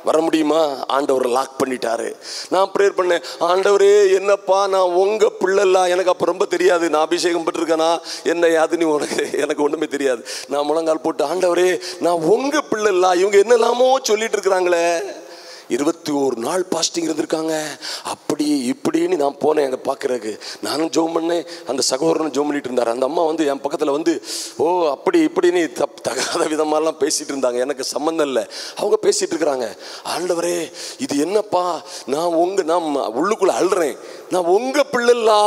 வர முடியுமா? ஆண்டவர் லாக் பண்ணிட்டாரு. நான் ப்ரேயர் பண்ணேன், ஆண்டவரே என்னப்பா நான் உங்க பிள்ளைலாம், எனக்கு அப்போ ரொம்ப தெரியாது, நான் அபிஷேகம் பெற்றிருக்கேனா என்ன யாதுன்னு எனக்கு ஒன்றுமே தெரியாது. நான் முழங்கால் போட்டு, ஆண்டவரே நான் உங்க பிள்ளைலாம், இவங்க என்னெல்லாமோ சொல்லிட்டு இருக்கிறாங்களே, 21 நாள் பாஸ்டிங் இருந்திருக்காங்க, அப்படி இப்படின்னு நான் போனேன் அங்கே பார்க்குறதுக்கு. நானும் ஜோம் பண்ணேன், அந்த சகோதரனும் ஜோம் பண்ணிட்டு இருந்தார். அந்த அம்மா வந்து என் பக்கத்தில் வந்து, ஓ அப்படி இப்படின்னு தகாத விதமாலாம் பேசிகிட்டு இருந்தாங்க. எனக்கு சம்மந்தம் இல்லை, அவங்க பேசிகிட்டு இருக்கிறாங்க. ஆண்டவரே இது என்னப்பா, நான் உள்ளுக்குள்ளே அழுறேன், நான் உங்கள் பிள்ளைலா,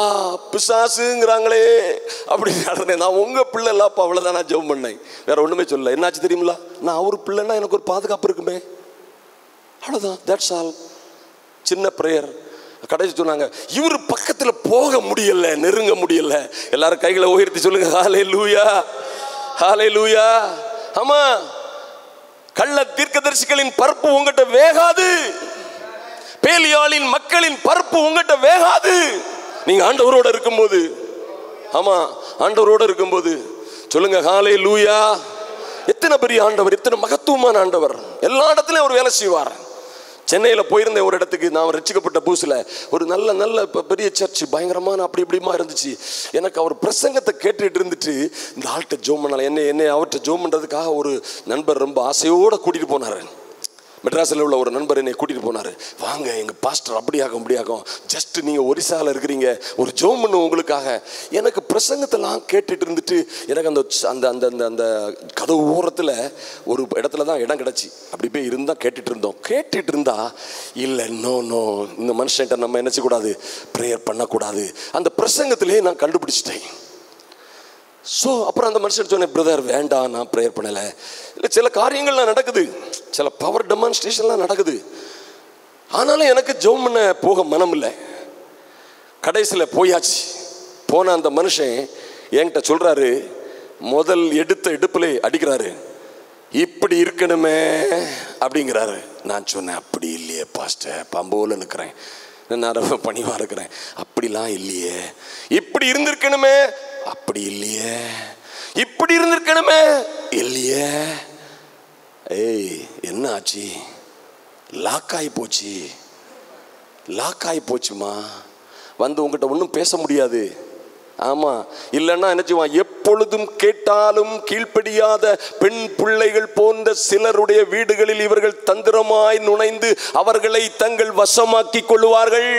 பிசாசுங்கிறாங்களே அப்படின்னு அழுறேன். நான் உங்கள் பிள்ளைலாப்பா, அவ்வளோதான் நான் ஜோம் பண்ணேன், வேற ஒன்றுமே சொல்லலை. என்னாச்சு தெரியுங்களா? நான் அவர் பிள்ளைன்னா எனக்கு ஒரு பாதுகாப்பு இருக்குமே, அவ்வளோதான். That's all. சின்ன ப்ரேயர். கடைசி சொன்னாங்க, இவர் பக்கத்தில் போக முடியல, நெருங்க முடியல. எல்லாரும் கைகளை உயர்த்தி சொல்லுங்க ஹல்லேலூயா, ஹல்லேலூயா. ஆமா, கள்ள தீர்க்கதரிசிகளின் பருப்பு உங்ககிட்ட வேகாது, பேலியாளின் மக்களின் பருப்பு உங்ககிட்ட வேகாது. நீங்க ஆண்டவரோட இருக்கும்போது, ஆமா ஆண்டவரோட இருக்கும்போது சொல்லுங்க ஹல்லேலூயா. எத்தனை பெரிய ஆண்டவர், எத்தனை மகத்துவமான ஆண்டவர். எல்லா இடத்துலையும் அவர் வேலை செய்வார். சென்னையில் போயிருந்தேன் ஒரு இடத்துக்கு. நான் ரட்சிக்கப்பட்ட புதுசில் ஒரு நல்ல பெரிய சர்ச், பயங்கரமான அப்படி இப்படிமா இருந்துச்சு. எனக்கு அவர் பிரசங்கத்தை கேட்டுட்டு இருந்துட்டு இந்த ஆள்கிட்ட ஜோம் பண்ணல, என்னை அவர்கிட்ட ஜோம் பண்ணுறதுக்காக ஒரு நண்பர் ரொம்ப ஆசையோடு கூட்டிகிட்டு போனார். மெட்ராஸில் உள்ள ஒரு நண்பர் என்னை கூட்டிகிட்டு போனார். வாங்க எங்கள் பாஸ்டர் அப்படியாகும், ஜஸ்ட் நீங்கள் ஒரிசாவில் இருக்கிறீங்க, ஒரு ஜோம் பண்ணு உங்களுக்காக. எனக்கு பிரசங்கத்தெல்லாம் கேட்டுட்டு இருந்துட்டு எனக்கு அந்த அந்த அந்த அந்த கதவு ஓரத்தில் ஒரு இடத்துல தான் இடம் கிடச்சி, அப்படி போய் இருந்தால் கேட்டுட்டு இருந்தா இல்லை, நோ இந்த மனுஷன்ட்ட நம்ம என்ன செய்யக்கூடாது, ப்ரேயர் பண்ணக்கூடாது. அந்த பிரசங்கத்திலே நான் கண்டுபிடிச்சிட்டேன். ஸோ அப்புறம் அந்த மனுஷன் சொன்னேன், பிரதர் வேண்டாம் நான் ப்ரேயர் பண்ணலை. இல்லை, சில காரியங்கள்லாம் நடக்குது, சில பவர் டெமான்ஸ்ட்ரேஷன்லாம் நடக்குது, ஆனாலும் எனக்கு ஜெபம் பண்ண போக மனம் இல்லை. கடைசியில் போயாச்சு. போன அந்த மனுஷன் என்கிட்ட சொல்கிறாரு, முதல் எடுப்பிலே அடிக்கிறாரு, இப்படி இருக்கணுமே அப்படிங்கிறாரு. நான் சொன்னேன், அப்படி இல்லையே பாஸ்டர், பம்போல நிற்கிறேன், நான் ரொம்ப பணிவாக இருக்கிறேன், அப்படிலாம் இல்லையே. இப்படி இருந்திருக்கணுமே, அப்படி இல்லையே. இப்படி இருந்திருக்கணுமே, இல்லையே. ஏய் என்ன ஆச்சு? லாக் ஆகி போச்சுமா. வந்து உங்ககிட்ட ஒன்றும் பேச முடியாது. ஆமா, இல்லைன்னா என்ன செய்வான்? எப்பொழுதும் கேட்டாலும் கீழ்ப்படியாத பெண் பிள்ளைகள் போன்ற சிலருடைய வீடுகளில் இவர்கள் தந்திரமாய் நுழைந்து அவர்களை தங்கள் வசமாக்கி கொள்வார்கள்.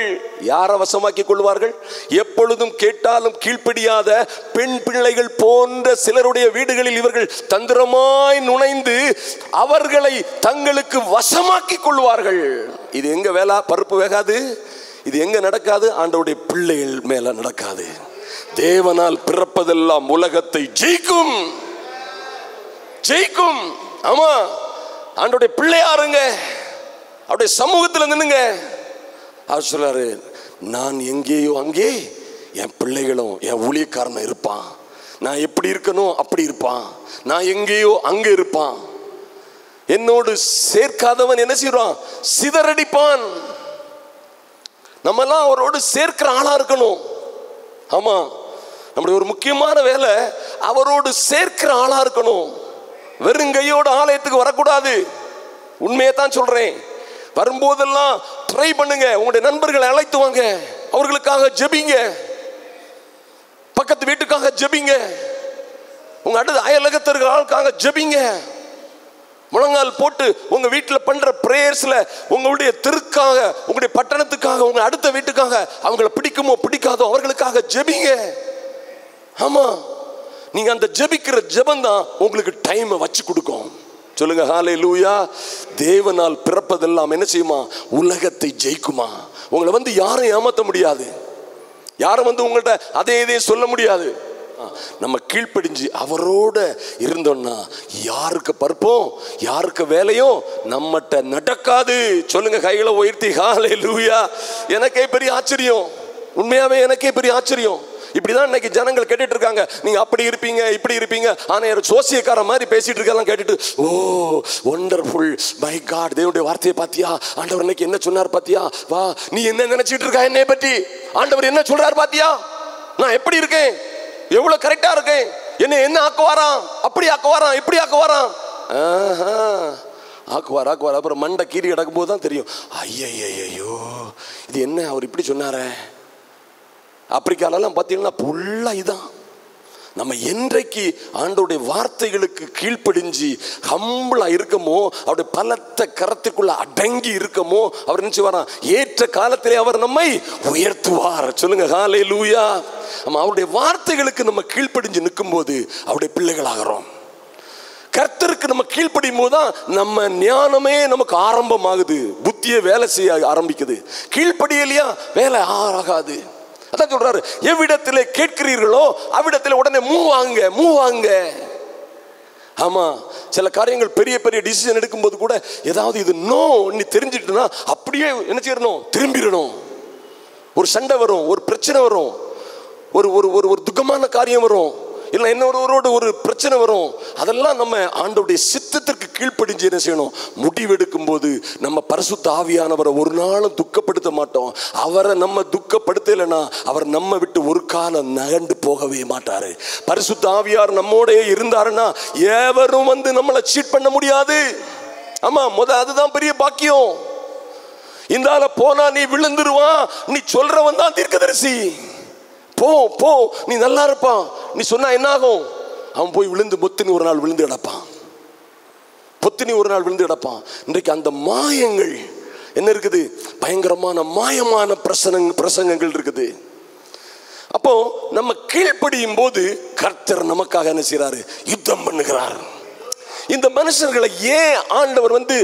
யாரை வசமாக்கி கொள்வார்கள்? எப்பொழுதும் கேட்டாலும் கீழ்ப்படியாத பெண் பிள்ளைகள் போன்ற சிலருடைய வீடுகளில் இவர்கள் தந்திரமாய் நுழைந்து அவர்களை தங்களுக்கு வசமாக்கி கொள்வார்கள். இது எங்க வேலை? பருப்பு வேகாது. இது எங்க நடக்காது? ஆண்டவருடைய பிள்ளைகள் மேல நடக்காது. தேவனால் பிறப்பதெல்லாம் உலகத்தை ஜெயிக்கும். ஆமா, ஆண்டவருடைய பிள்ளையாருங்க, அவருடைய சமூகத்தில் நின்னுங்க. அவர் சொல்றாரு, நான் எங்கேயோ அங்கே என் பிள்ளைகளும் என் ஊழியக்காரனும் இருப்பான். நான் எப்படி இருக்கணும் அப்படி இருப்பான். நான் எங்கேயோ அங்கே இருப்பான். என்னோடு சேர்க்காதவன் என்ன செய்வான்? சிதறடிப்பான். நம்மெல்லாம் அவரோடு சேர்க்கிற ஆளா இருக்கணும். ஆமா, நம்முடைய ஒரு முக்கியமான வேலை அவரோடு சேர்க்கிற ஆளா இருக்கணும். வெறுங்கையோட ஆலயத்துக்கு வரக்கூடாது. உண்மையை தான் சொல்றேன். வரும்போதெல்லாம் ட்ரை பண்ணுங்க. உங்களுடைய நண்பர்களை அழைத்து வாங்க, அவர்களுக்காக ஜெபிங்க, பக்கத்து வீட்டுக்காக ஜெபிங்க, உங்க அடுத்த அயலகத்திற்காக ஜெபிங்க. முழங்கால் போட்டு உங்க வீட்டில் பண்ற பிரேயர்ஸ்ல உங்களுடைய தெருக்காக, உங்களுடைய பட்டணத்துக்காக, உங்க அடுத்த வீட்டுக்காக, அவங்களை பிடிக்குமோ பிடிக்காதோ அவர்களுக்காக ஜெபிங்க. ஆமா, நீங்க அந்த ஜெபிக்கிற ஜெபம் தான் உங்களுக்கு டைம் வச்சு கொடுக்கும். சொல்லுங்க ஹல்லேலூயா. தேவனால் பிறப்பதெல்லாம் என்ன செய்யுமா? உலகத்தை ஜெயிக்குமா. உங்களை வந்து யாரும் ஏமாற்ற முடியாது. யாரும் வந்து உங்கள்கிட்ட அதே இதே சொல்ல முடியாது. நம்ம கீழ்ப்படிஞ்சு அவரோட இருந்தோம்னா யாருக்கு பருப்போம், யாருக்கு வேலையும் நம்மகிட்ட நடக்காது. சொல்லுங்க கைகளை உயர்த்தி ஹல்லேலூயா. எனக்கே பெரிய ஆச்சரியம், உண்மையாவே எனக்கே பெரிய ஆச்சரியம். இப்படிதான் இன்னைக்கு ஜனங்கள் கேட்டுட்டு இருக்காங்க. நீங்க அப்படி இருப்பீங்க இப்படி இருப்பீங்க. ஆனா சோசியக்கார மாதிரி பேசிட்டு இருக்கலாம் கேட்டுட்டு, ஓ வண்டர்ஃபுல், மை காட், தேவனுடைய வார்த்தையை பாத்தியா? ஆண்டவர் இன்னைக்கு என்ன சொன்னார் பாத்தியா? வா, நீ என்ன நினைச்சிட்டு இருக்கா என்னை பற்றி? ஆண்டவர் என்ன சொல்றாரு பாத்தியா? நான் எப்படி இருக்கேன், எவ்வளவு கரெக்டா இருக்கேன், என்ன ஆக்குவாராம், அப்படி ஆக்குவாராம், இப்படி ஆக்குவாராம். ஆக்குவார். அப்புறம் மண்டை கீறி கிடக்கும் போது தான் தெரியும், ஐயோ இது என்ன அவர் இப்படி சொன்னாரே. ஆப்பிரிக்காலெல்லாம் பார்த்தீங்கன்னா ஃபுல்லா இதான். நம்ம என்றைக்கு ஆண்டவருடைய வார்த்தைகளுக்கு கீழ்ப்படிஞ்சு ஹம்பிளா இருக்கமோ, அவருடைய பலத்த கரத்துக்குள்ள அடங்கி இருக்கமோ, அவர் என்ன செய்வாராம்? ஏற்ற காலத்திலே அவர் நம்மை உயர்த்துவார். சொல்லுங்க ஹல்லேலூயா. நம்ம அவருடைய வார்த்தைகளுக்கு நம்ம கீழ்ப்படிஞ்சு நிற்கும் போது அவருடைய பிள்ளைகளாகிறோம். கர்த்தருக்கு நம்ம கீழ்ப்படியும் போதுதான் நம்ம ஞானமே நமக்கு ஆரம்பமாகுது, புத்தியே வேலை செய்ய ஆரம்பிக்குது. கீழ்ப்படியலையா வேலை ஆகாது. அதான் சொல்றாரு, எவ்விடத்திலே கேட்கிறீர்களோ அவ்விடத்திலே உடனே மூவ் வாங்க. ஆமா, சில காரியங்கள் பெரிய பெரிய டிசிஷன் எடுக்கும்போது கூட ஏதாவது இது நோ நீ தெரிஞ்சிட்டுனா அப்படியே என்ன செய்யணும்? திரும்பிடணும். ஒரு சண்டை வரும், ஒரு பிரச்சனை வரும், ஒரு துக்கமான காரியம் வரும், இல்லை இன்னொருவரோடு ஒரு பிரச்சனை வரும். அதெல்லாம் நம்ம ஆண்டவருடைய சித்தத்திற்கு கீழ்ப்படிஞ்சு என்ன செய்யணும்? முடிவெடுக்கும் போது நம்ம பரிசுத்த ஆவியானவரை ஒரு நாளும் துக்கப்படுத்த மாட்டோம். அவரை நம்ம துக்கப்படுத்தலைன்னா அவர் நம்ம விட்டு ஒரு காலம் நகர்ந்து போகவே மாட்டாரு. பரிசுத்த ஆவியார் நம்மோடே இருந்தாருன்னா எவரும் வந்து நம்மளை சீட் பண்ண முடியாது. ஆமா, அதுதான் பெரிய பாக்கியம். இந்தால போனா நீ விழுந்துருவான், நீ சொல்றவன் தான் தீர்க்கதரிசி. போ நீ நல்லா இருப்பான் நீ சொன்னா என்ன ஆகும்? அவன் போய் விழுந்து பொத்தினி ஒரு நாள் விழுந்து கிடப்பான். இன்றைக்கு அந்த மாயங்கள் என்ன இருக்குது? பயங்கரமான மாயமான பிரசங்கங்கள் இருக்குது. அப்போ நம்ம கீழ்ப்படியும் போது கர்த்தர் நமக்காக என்ன செய்றாரு? யுத்தம் பண்ணுகிறார். இந்த மனுஷர்களை ஏன் ஆண்டவர் வந்து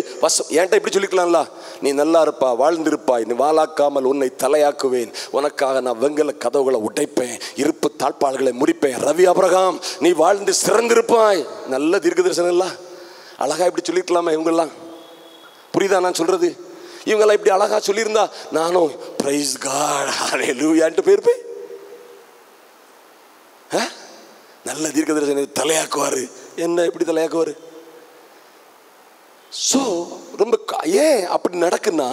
என்கிட்ட இப்படி சொல்லிக்கலாம்ல, நீ நல்லா இருப்பா, வாழ்ந்திருப்பாய், நீ வாளாக்காமல் உன்னை தலையாக்குவேன், உனக்காக நான் வெங்கல கதவுகளை உடைப்பேன், இருப்பு தாழ்பாள்களை முறிப்பேன், ரவி அபிரகாம் நீ வாழ்ந்து சிறந்திருப்பாய். நல்ல தீர்க்க தரிசனம் இல்ல? அழகா இப்படி சொல்லிருக்கலாமா? இவங்கெல்லாம் புரியுதா நான் சொல்றது? இவங்கெல்லாம் இப்படி அழகா சொல்லியிருந்தா நானும் பிரைஸ் காட் ஹல்லேலூயான்ட்டு போயிருப்பேன். நல்ல தீர்க்க தரிசனம் தலையாக்குவாரு. என்ன இப்படி தலையாக்குவாரு? ரொம்ப ஏன் அப்படி நடக்குன்னா,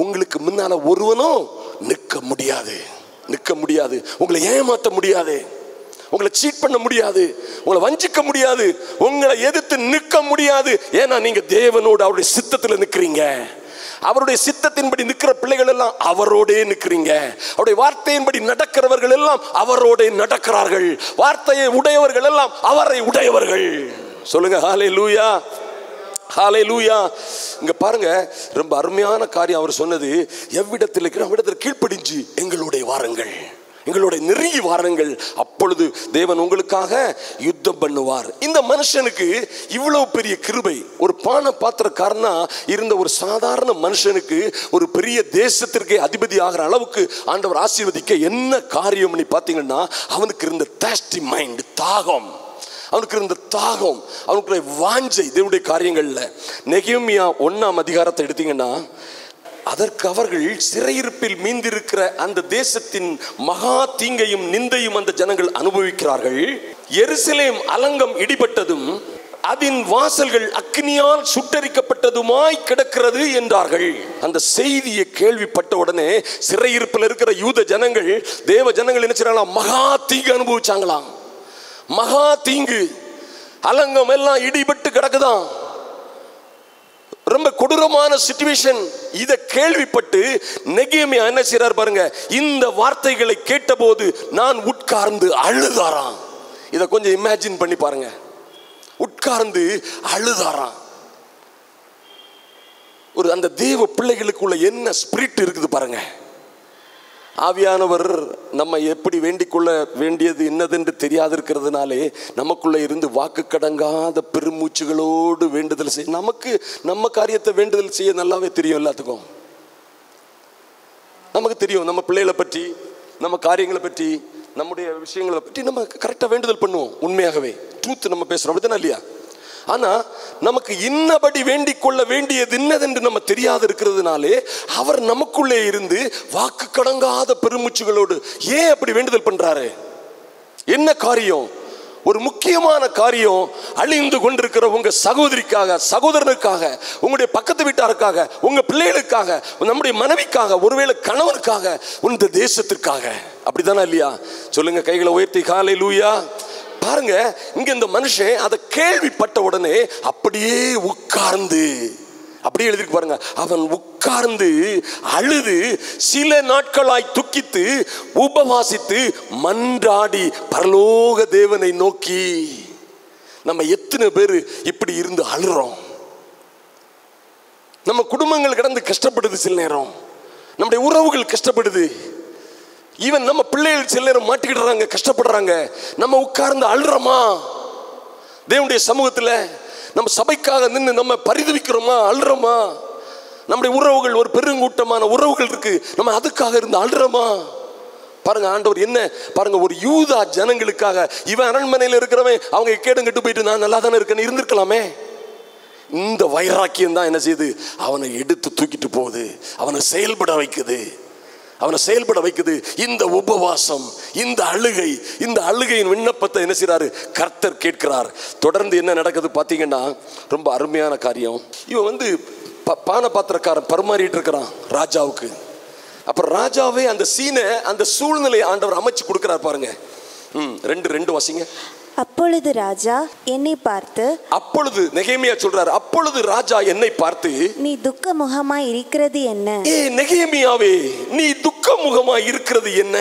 உங்களுக்கு முன்னால ஒருவனும் நிற்க முடியாது. உங்களை ஏமாற்ற முடியாது. உங்களை சீட் பண்ண முடியாது, உங்களை வஞ்சிக்க முடியாது, உங்களை எதிர்த்து நிற்க முடியாது. ஏன்னா நீங்க தேவனோடு அவருடைய சித்தத்தில் நிற்கிறீங்க. அவருடைய சித்தத்தின்படி நிற்கிற பிள்ளைகள் எல்லாம் அவரோடே நிற்கிறீங்க. அவருடைய வார்த்தையின்படி நடக்கிறவர்கள் எல்லாம் அவரோடே நடக்கிறார்கள். வார்த்தையை உடையவர்கள் எல்லாம் அவரை உடையவர்கள். சொல்லுங்க ஹல்லேலூயா, ஹல்லேலூயா. இங்க பாருங்க, ரொம்ப அருமையான காரியம் அவர் சொன்னது. எவ்விடத்தில் இருக்கிற அவ்விடத்தில் கீழ்ப்படிஞ்சு எங்களுடைய வாருங்கள், எங்களுடைய நெருங்கி வாருங்கள், அப்பொழுது தேவன் உங்களுக்காக யுத்தம் பண்ணுவார். இந்த மனுஷனுக்கு இவ்வளவு பெரிய கிருபை. ஒரு பான பாத்திரக்காரனா இருந்த ஒரு சாதாரண மனுஷனுக்கு ஒரு பெரிய தேசத்திற்கே அதிபதி ஆகிற அளவுக்கு ஆண்டவர் ஆசீர்வதிக்க என்ன காரியம் பார்த்தீங்கன்னா, அவனுக்கு இருந்த தாஸ்டி மைண்ட், தாகம், அவனுக்கு இருந்த தாகம், அவனுக்கு வாஞ்சை தேவனுடைய காரியங்கள்ல. நெகேமியா 1ஆம் அதிகாரத்தை எடுத்தீங்கன்னா, அதற்கு அவர்கள் சிறையிருப்பில் மீந்திருக்கிற அந்த தேசத்தின் மகா தீங்கையும் நிந்தையும் அந்த ஜனங்கள் அனுபவிக்கிறார்கள். எருசலேம் அலங்கம் இடிபட்டதும் அதன் வாசல்கள் அக்னியால் சுட்டரிக்கப்பட்டதுமாய் கிடக்கிறது என்றார்கள். அந்த செய்தியை கேள்விப்பட்ட உடனே சிறையிருப்பில் இருக்கிற யூத ஜனங்கள், தேவ ஜனங்கள் என்ன செய்யறாங்களாம், மகா தீங்கு அனுபவிச்சாங்களாம். மகா தீங்கு, அலங்கம் எல்லாம் இடிபட்டு கிடக்குதான், ரொம்ப கொடூரமான சிச்சுவேஷன். இதை கேள்விப்பட்டு நெகேமியா என்ன செய்றார் பாருங்க. இந்த வார்த்தைகளை கேட்டபோது நான் உட்கார்ந்து அழுதாராம். இதை கொஞ்சம் இமேஜின் பண்ணி பாருங்க. உட்கார்ந்து அழுதாராம். ஒரு அந்த தேவ பிள்ளைகளுக்குள்ள என்ன ஸ்பிரிட் இருக்குது பாருங்க. ஆவியானவர் நம்ம எப்படி வேண்டிக் கொள்ள வேண்டியது என்னதென்று தெரியாது இருக்கிறதுனாலே நமக்குள்ள இருந்து வாக்கு கடங்காத பெருமூச்சுகளோடு வேண்டுதல் செய்ய, நமக்கு நம்ம காரியத்தை வேண்டுதல் செய்ய நல்லாவே தெரியும். எல்லாத்துக்கும் நமக்கு தெரியும். நம்ம பிள்ளைகளை பற்றி, நம்ம காரியங்களை பற்றி, நம்முடைய விஷயங்களை பற்றி நம்ம கரெக்டாக வேண்டுதல் பண்ணுவோம். உண்மையாகவே ட்ரூத் நம்ம பேசுறோம், அப்படித்தானே இல்லையா? ஆனா நமக்கு இன்னபடி வேண்டிக் கொள்ள வேண்டியது என்னதென்று நம்ம தெரியாது இருக்கிறதுனாலே அவர் நமக்குள்ளே இருந்து வாக்கு கடங்காத பெருமூச்சுகளோடு ஏன் அப்படி வேண்டுதல் பண்றாரு? என்ன காரியம்? ஒரு முக்கியமான காரியம். அழிந்து கொண்டிருக்கிற உங்க சகோதரிக்காக, சகோதரனுக்காக, உங்களுடைய பக்கத்து வீட்டாருக்காக, உங்க பிள்ளைகளுக்காக, நம்முடைய மனைவிக்காக, ஒருவேளை கணவனுக்காக, இந்த தேசத்திற்காக. அப்படித்தானே இல்லையா? சொல்லுங்க, கைகளை உயர்த்தி ஹல்லேலூயா. பாருங்க, இங்க இந்த மனுஷன் அதை கேள்விப்பட்ட உடனே அப்படியே உட்கார்ந்து, அப்படியே எழுதிருக்கு பாருங்க, அவன் உட்கார்ந்து அழுது சில நாட்களாய் துக்கித்து உபவாசித்து மன்றாடி பரலோக தேவனை நோக்கி. நம்ம எத்தனை பேர் இப்படி இருந்து அழுறோம்? நம்ம குடும்பங்கள் கடந்து கஷ்டப்படுது, சில நேரம் நம்முடைய உறவுகள் கஷ்டப்படுது, ஈவன் நம்ம பிள்ளைகள் சில நேரம் மாட்டிக்கிடுறாங்க, கஷ்டப்படுறாங்க. நம்ம உட்கார்ந்து அழுறோமா? தேவனுடைய சமூகத்தில் நம்ம சபைக்காக நின்று நம்ம பரிதவிக்கிறோமா, அழுறோமா? நம்முடைய உறவுகள், ஒரு பெருங்கூட்டமான உறவுகள் இருக்கு, நம்ம அதுக்காக இருந்து அழுறோமா? பாருங்க, ஆண்டவர் என்ன பாருங்க, ஒரு யூதா ஜனங்களுக்காக, இவன் அரண்மனையில் இருக்கிறவன் அவங்க கேடும் கெட்டு போயிட்டு நான் நல்லா தானே இருக்கேன்னு இருந்திருக்கலாமே. இந்த வைராக்கியம் தான் என்ன செய்யுது, அவனை எடுத்து தூக்கிட்டு போகுது, அவனை செயல்பட வைக்குது, அவனை செயல்பட வைக்குது. இந்த உபவாசம், இந்த அழுகை, இந்த அழுகையின் விண்ணப்பத்தை என்ன செய்றாரு, கர்த்தர் கேட்கிறார். தொடர்ந்து என்ன நடக்குது பாத்தீங்கன்னா, ரொம்ப அருமையான காரியம். இவன் பான பாத்திரக்காரன் பரிமாறிட்டு இருக்கிறான் ராஜாவுக்கு. அப்புறம் ராஜாவே அந்த சீனை, அந்த சூழ்நிலையை ஆண்டவர் அமைச்சு கொடுக்கிறார் பாருங்க. 2 வாசிங்க. அப்பொழுது ராஜா என்னை பார்த்து, அப்பொழுது நெகேமியா சொல்றாரு, அப்பொழுது ராஜா என்னை பார்த்து, நீ துக்க முகமாய் இருக்கிறது என்ன? ஏ நெகேமியாவே, நீ துக்க முகமாய் இருக்கிறது என்ன?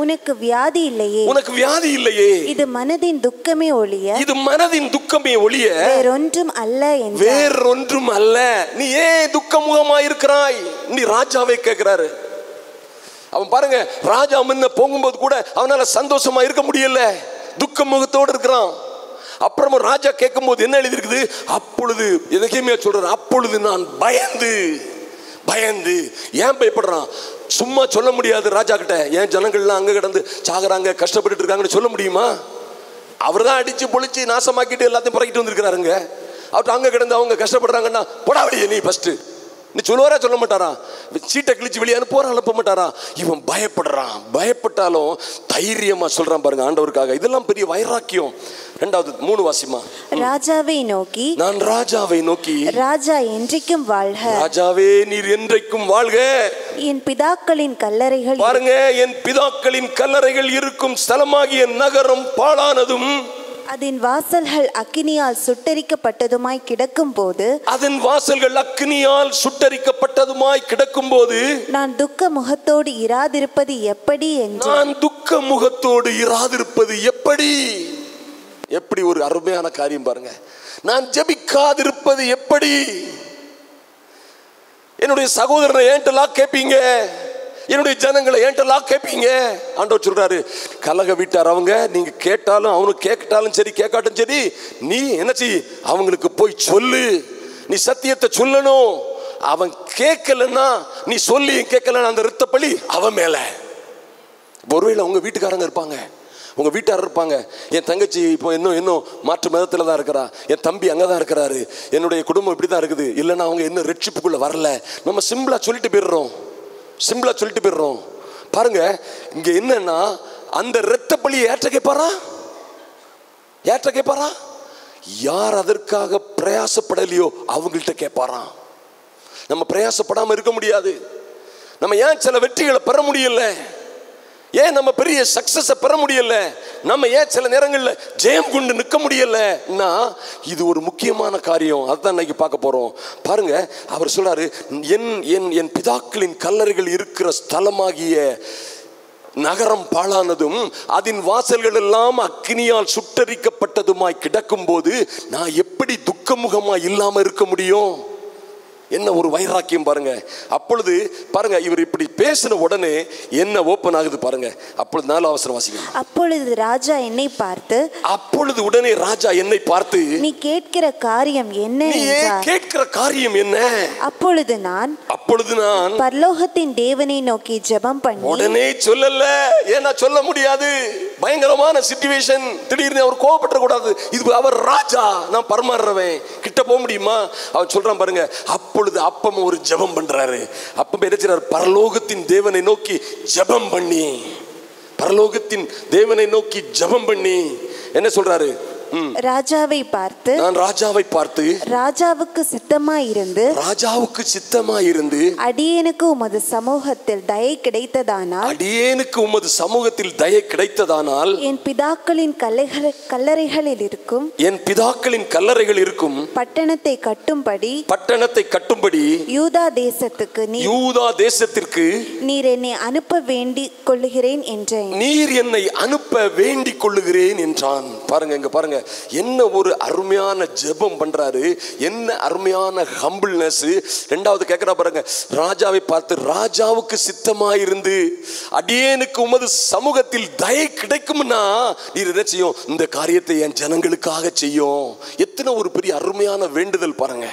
உனக்கு வியாதி இல்லையே? உனக்கு வியாதி இல்லையே? இது மனதின் துக்கமே ஒழிய, இது மனதின் துக்கமே ஒழிய வேறொன்றும் அல்ல என்றார். வேறொன்றும் அல்ல. நீ ஏன் துக்க முகமாய் இருக்கிறாய்? நீ ராஜாவே கேட்கிறாரு. அவன் பாருங்க, ராஜா முன்ன போகும்போது கூட அவனால சந்தோஷமா இருக்க முடியல, துக்க முகத்தோடு இருக்கிறான். அப்புறமா ராஜா கேட்கும் போது என்ன எழுதிருக்குது, அப்பொழுது எதற்குமே சொல்றான், அப்பொழுது நான் பயந்து. ஏன் பயப்படுறான்? சும்மா சொல்ல முடியாது ராஜா கிட்ட, ஏன் ஜனங்கள்லாம் அங்க கிடந்து சாகுறாங்க, கஷ்டப்பட்டு இருக்காங்கன்னு சொல்ல முடியுமா? அவர் தான் அடிச்சு பொழிச்சு நாசமாக்கிட்டு எல்லாத்தையும் புறக்கிட்டு வந்திருக்கிறாருங்க. அவர்கிட்ட அங்க கிடந்து அவங்க கஷ்டப்படுறாங்கன்னா, போடா வெளியே, நீ ஃபர்ஸ்ட் நீ சொல்லுவாரா சொல்ல மாட்டாரா? சீட்டை கிழிச்சு வெளியே அனுப்ப மாட்டாரா? இவன் பயப்படுறான். பயப்பட்டாலும் தைரியமா சொல்றான் பாருங்க ஆண்டவருக்காக. இதெல்லாம் பெரிய வைராக்கியம். இரண்டாவது 3 வாசிமா. ராஜாவை நோக்கி, நான் ராஜாவை நோக்கி, ராஜா என்றைக்கும் வாழ்க. ராஜாவே நீர் என்றைக்கும் வாழ்க. என் பிதாக்களின் கல்லறைகள், பாருங்க, என் பிதாக்களின் கல்லறைகள் இருக்கும் ஸ்தலமாகிய நகரம் பாழானதும் அதன் வாசல்கள் அக்கினியால் சுட்டரிக்கப்பட்டதுமாய் கிடக்கும் போது, அதன் வாசல்கள் அக்கினியால் சுட்டரிக்கப்பட்டதுமாய் கிடக்கும் போது நான் துக்க முகத்தோடு இராதிருப்பது எப்படி என்று. நான் துக்க முகத்தோடு இராதிருப்பது எப்படி? எப்படி ஒரு அருமையான காரியம் பாருங்க. நான் ஜெபிக்காதிருப்பது எப்படி? என்னுடைய சகோதரனை ஏன்டெல்லாம் கேட்பீங்க? என்னுடைய ஜனங்களை ஏன்டெல்லாம் கேட்பீங்க? ஆண்டவர் சொல்றாரு, கலக வீட்டார் அவங்க. நீங்க கேட்டாலும் அவனுக்கு கேட்டாலும் சரி கேட்காட்டும் சரி, நீ என்ன செய், அவங்களுக்கு போய் சொல்லு. நீ சத்தியத்தை சொல்லணும். அவன் கேட்கலன்னா நீ சொல்லி கேட்கலன்னா அந்த இரத்த பழி அவன் மேல. ஒருவேளை உங்க வீட்டுக்காரங்க இருப்பாங்க, உங்க வீட்டார் இருப்பாங்க. என் தங்கச்சி இப்போ இன்னும் மாற்று மதத்துல தான் இருக்கிறா, என் தம்பி அங்கதான் இருக்கிறாரு, என்னுடைய குடும்பம் இப்படிதான் இருக்குது, இல்லைன்னா அவங்க இன்னும் ரட்சிப்புக்குள்ள வரல. நம்ம சிம்பிளா சொல்லிட்டு போயிடுறோம். பாருங்க, இங்க என்னன்னா அந்த இரத்த பழியை ஏற்ற கேட்பாரா? யார் அதற்காக பிரயாசப்படலையோ அவங்கள்ட்ட கேட்பாராம். நம்ம பிரயாசப்படாம இருக்க முடியாது. நம்ம ஏன் சில வெற்றிகளை பெற முடியல? ஏன் நம்ம பெரிய சக்சஸ் பெற முடியல? நம்ம ஏன் சில நேரங்கள்ல ஜெயம் கொண்டு நிற்க முடியலன்னா இது ஒரு முக்கியமான காரியம். அதுதான் இன்னைக்கு பார்க்க போறோம். பாருங்க, அவர் சொல்றாரு, என் பிதாக்களின் கல்லறைகள் இருக்கிற ஸ்தலமாகிய நகரம் பாழானதும் அதன் வாசல்கள் எல்லாம் அக்கினியால் சுட்டரிக்கப்பட்டதுமாய் கிடக்கும் போது நான் எப்படி துக்கமுகமா இல்லாம இருக்க முடியும்? என்ன ஒரு வைராக்கியம் பாருங்க. அப்பொழுது பாருங்க, இவர் இப்படி பேசின உடனே என்ன ஓபன் ஆகுது பாருங்க. அப்பொழுது 4 அவசரம் வாசிங்க. அப்பொழுது ராஜா என்னை பார்த்து, அப்பொழுது உடனே ராஜா என்னை பார்த்து, நீ கேட்கிற காரியம் என்ன என்றார். கேட்கிற காரியம் என்ன? அப்பொழுது நான் பரலோகத்தின் தேவனை நோக்கி ஜெபம் பண்ணி. உடனே சொல்லல, ஏன்னா சொல்ல முடியாது. பயங்கரமான சிச்சுவேஷன். திடீர்னு அவர் கோபப்பட கூடாது. இது அவர் ராஜா, நான் பரமாறுறவன், கிட்ட போக முடியுமா? அவர் சொல்றான் பாருங்க. அப்பொழுது அப்பம் ஒரு ஜெபம் பண்றாரு. அப்பம் எரிச்சார், பரலோகத்தின் தேவனை நோக்கி ஜெபம் பண்ணி, பரலோகத்தின் தேவனை நோக்கி ஜெபம் பண்ணி என்ன சொல்றாரு? ராஜாவை பார்த்து, நான் ராஜாவை பார்த்து, ராஜாவுக்கு சித்தமாயிருந்து அடியேனுக்கு உமது சமூகத்தில் தயை கிடைத்ததானால் என் பிதாக்களின் கல்லறைகளில் இருக்கும் பட்டணத்தை கட்டும்படி யூதா தேசத்திற்கு நீர் என்னை அனுப்ப வேண்டிக் கொள்ளுகிறேன் என்றான். பாருங்க, இங்க பாருங்க, என்ன ஒரு அருமையான ஜெபம் பண்றாரு, என்ன அருமையான ஹம்பிள்னஸ். இரண்டாவது கேட்கிறா பாருங்க, ராஜாவை பார்த்து, ராஜாவுக்கு சித்தமாயிருந்து அடியேனுக்கு உமது சமூகத்தில் தயை கிடைக்கும்னா நீர் என்ன செய்யும்? இந்த காரியத்தை என் ஜனங்களுக்காக செய்யும். எத்தனை ஒரு பெரிய அருமையான வேண்டுதல் பாருங்க,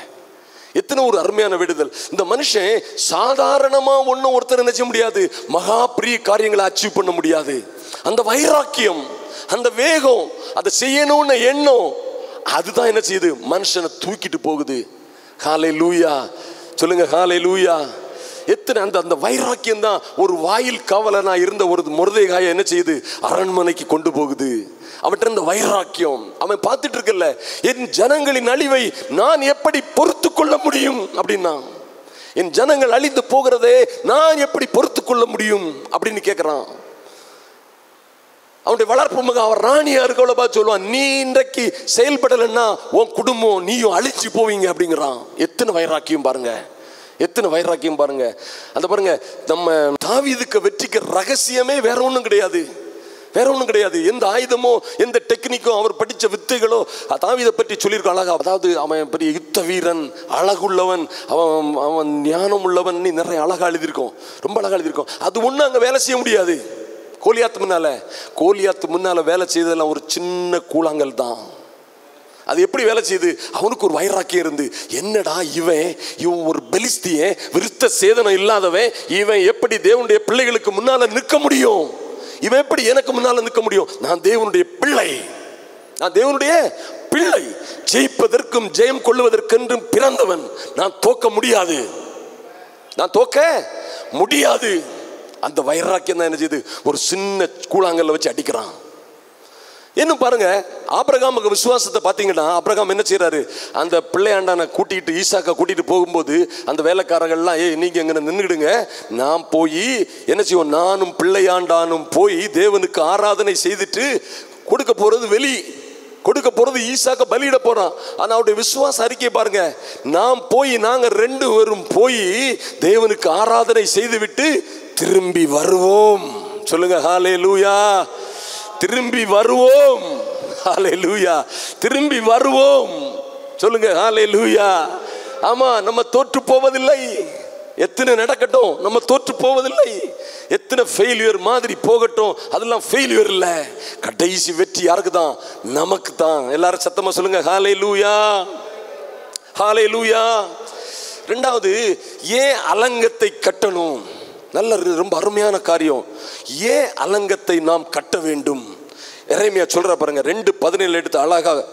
எத்தனை ஒரு அருமையான வேண்டுதல். இந்த மனுஷன் சாதாரணமா ஒன்னும் ஒருத்தர் என்ன செய்ய முடியாது, மகா பெரிய காரியங்களை அச்சீவ் பண்ண முடியாது. அந்த வைராக்கியம், அந்த வேகம், அதை செய்யணும்னு எண்ணம், அதுதான் என்ன செய்யுது? மனுஷனை தூக்கிட்டு போகுது. ஹல்லேலூயா சொல்லுங்க, ஹல்லேலூயா. எத்தனை அந்த வைராக்கியம் தான் ஒரு வாயில் காவலனா இருந்த ஒரு மொர்தெகாயை என்ன செய்யுது? அரண்மனைக்கு கொண்டு போகுது. அவற்ற இந்த வைராக்கியம் அவன் பார்த்துட்டு இருக்கல, என் ஜனங்களின் அழிவை நான் எப்படி பொறுத்து கொள்ள முடியும் அப்படின்னா, என் ஜனங்கள் அழிந்து போகிறதே நான் எப்படி பொறுத்து கொள்ள முடியும் அப்படின்னு கேட்கிறான். அவனுடைய வளர்ப்பு மகன் அவர் ராணியா இருக்கவளை பார்த்து சொல்லுவான், நீ இன்றைக்கு செயல்படலைன்னா உன் குடும்பம் நீயும் அழிச்சு போவீங்க அப்படிங்கிறான். எத்தனை வைராக்கியம் பாருங்க, எத்தனை வைராக்கியம் பாருங்க. அந்த பாருங்க, நம்ம தாவீதுக்கு வெற்றிக்கு ரகசியமே வேற ஒன்றும் கிடையாது, வேற ஒன்றும் கிடையாது. எந்த ஆயுதமோ எந்த டெக்னிக்கோ அவர் படித்த வித்தைகளோ தாவீதை பற்றி சொல்லியிருக்கோம் அழகா. அதாவது அவன் பெரிய யுத்த வீரன், அழகுள்ளவன், அவன் ஞானம் உள்ளவன், நிறைய அழகா எழுதியிருக்கோம், ரொம்ப அழகா எழுதியிருக்கோம். அது ஒன்றும் அங்கே வேலை செய்ய முடியாது. கோலியாத்து முன்னால வேலை செய்ததெல்லாம் ஒரு சின்ன கூழாங்கல் தான். அது எப்படி வேலை செய்யுது? அவனுக்கு ஒரு வைராக்கியம் இருந்து, என்னடா இவன் ஒரு பெலிஸ்தியே, விருத்த சேதனம் இல்லாதவன், இவன் எப்படி தேவனுடைய பிள்ளைகளுக்கு முன்னால நிற்க முடியும்? இவன் எப்படி எனக்கு முன்னால நிற்க முடியும்? நான் தேவனுடைய பிள்ளை, ஜெயிப்பதற்கும் ஜெயம் கொள்வதற்கென்றும் பிறந்தவன், நான் தோக்க முடியாது. நான் தோக்க முடியாது. அந்த வைராக்கியம் தான் என்ன செய்யுது, ஒரு சின்ன கூழாங்கல்ல வச்சு அடிக்கிறான். இன்னும் பாருங்க, ஆபிரகாமுக்கு விசுவாசத்தை பார்த்தீங்கன்னா, ஆபிரகாம் என்ன செய்யறாரு, அந்த பிள்ளையாண்டான கூட்டிட்டு ஈசாக்கை கூட்டிட்டு போகும்போது அந்த வேலைக்காரங்கள்லாம், நீங்க எங்க நின்றுடுங்க, நான் போய் என்ன செய்வோம், நானும் பிள்ளையாண்டானும் போய் தேவனுக்கு ஆராதனை செய்துட்டு கொடுக்க போறது ஈசாக்க பலியிட போறான். ஆனா அவருடைய விசுவாச அறிக்கை பாருங்க, நாம் போய் நாங்க 2 பேரும் போய் தேவனுக்கு ஆராதனை செய்து விட்டு திரும்பி வருவோம். சொல்லுங்க ஹல்லேலூயா. திரும்பி வருவோம். ஹல்லேலூயா. திரும்பி வருவோம். சொல்லுங்க ஹல்லேலூயா. ஆமா, நம்ம தோற்று போவதில்லை. எத்தனை நடக்கட்டும், நம்ம தோற்று போவதில்லை. எத்தனை ஃபெயிலியர் மாதிரி போகட்டும், அதெல்லாம் ஃபெயிலியர் இல்ல. கடைசி வெற்றி யாருக்கு தான்? நமக்கு தான். எல்லாரும் சத்தமா சொல்லுங்க ஹல்லேலூயா. ஹல்லேலூயா. ரெண்டாவது, ஏன் அலங்கத்தை கட்டணும்? நல்ல ரொம்ப அருமையான காரியம். ஏன் அலங்கத்தை நாம் கட்ட வேண்டும்? எரேமியா சொல்ற பாருங்க, 2:17 எடுத்து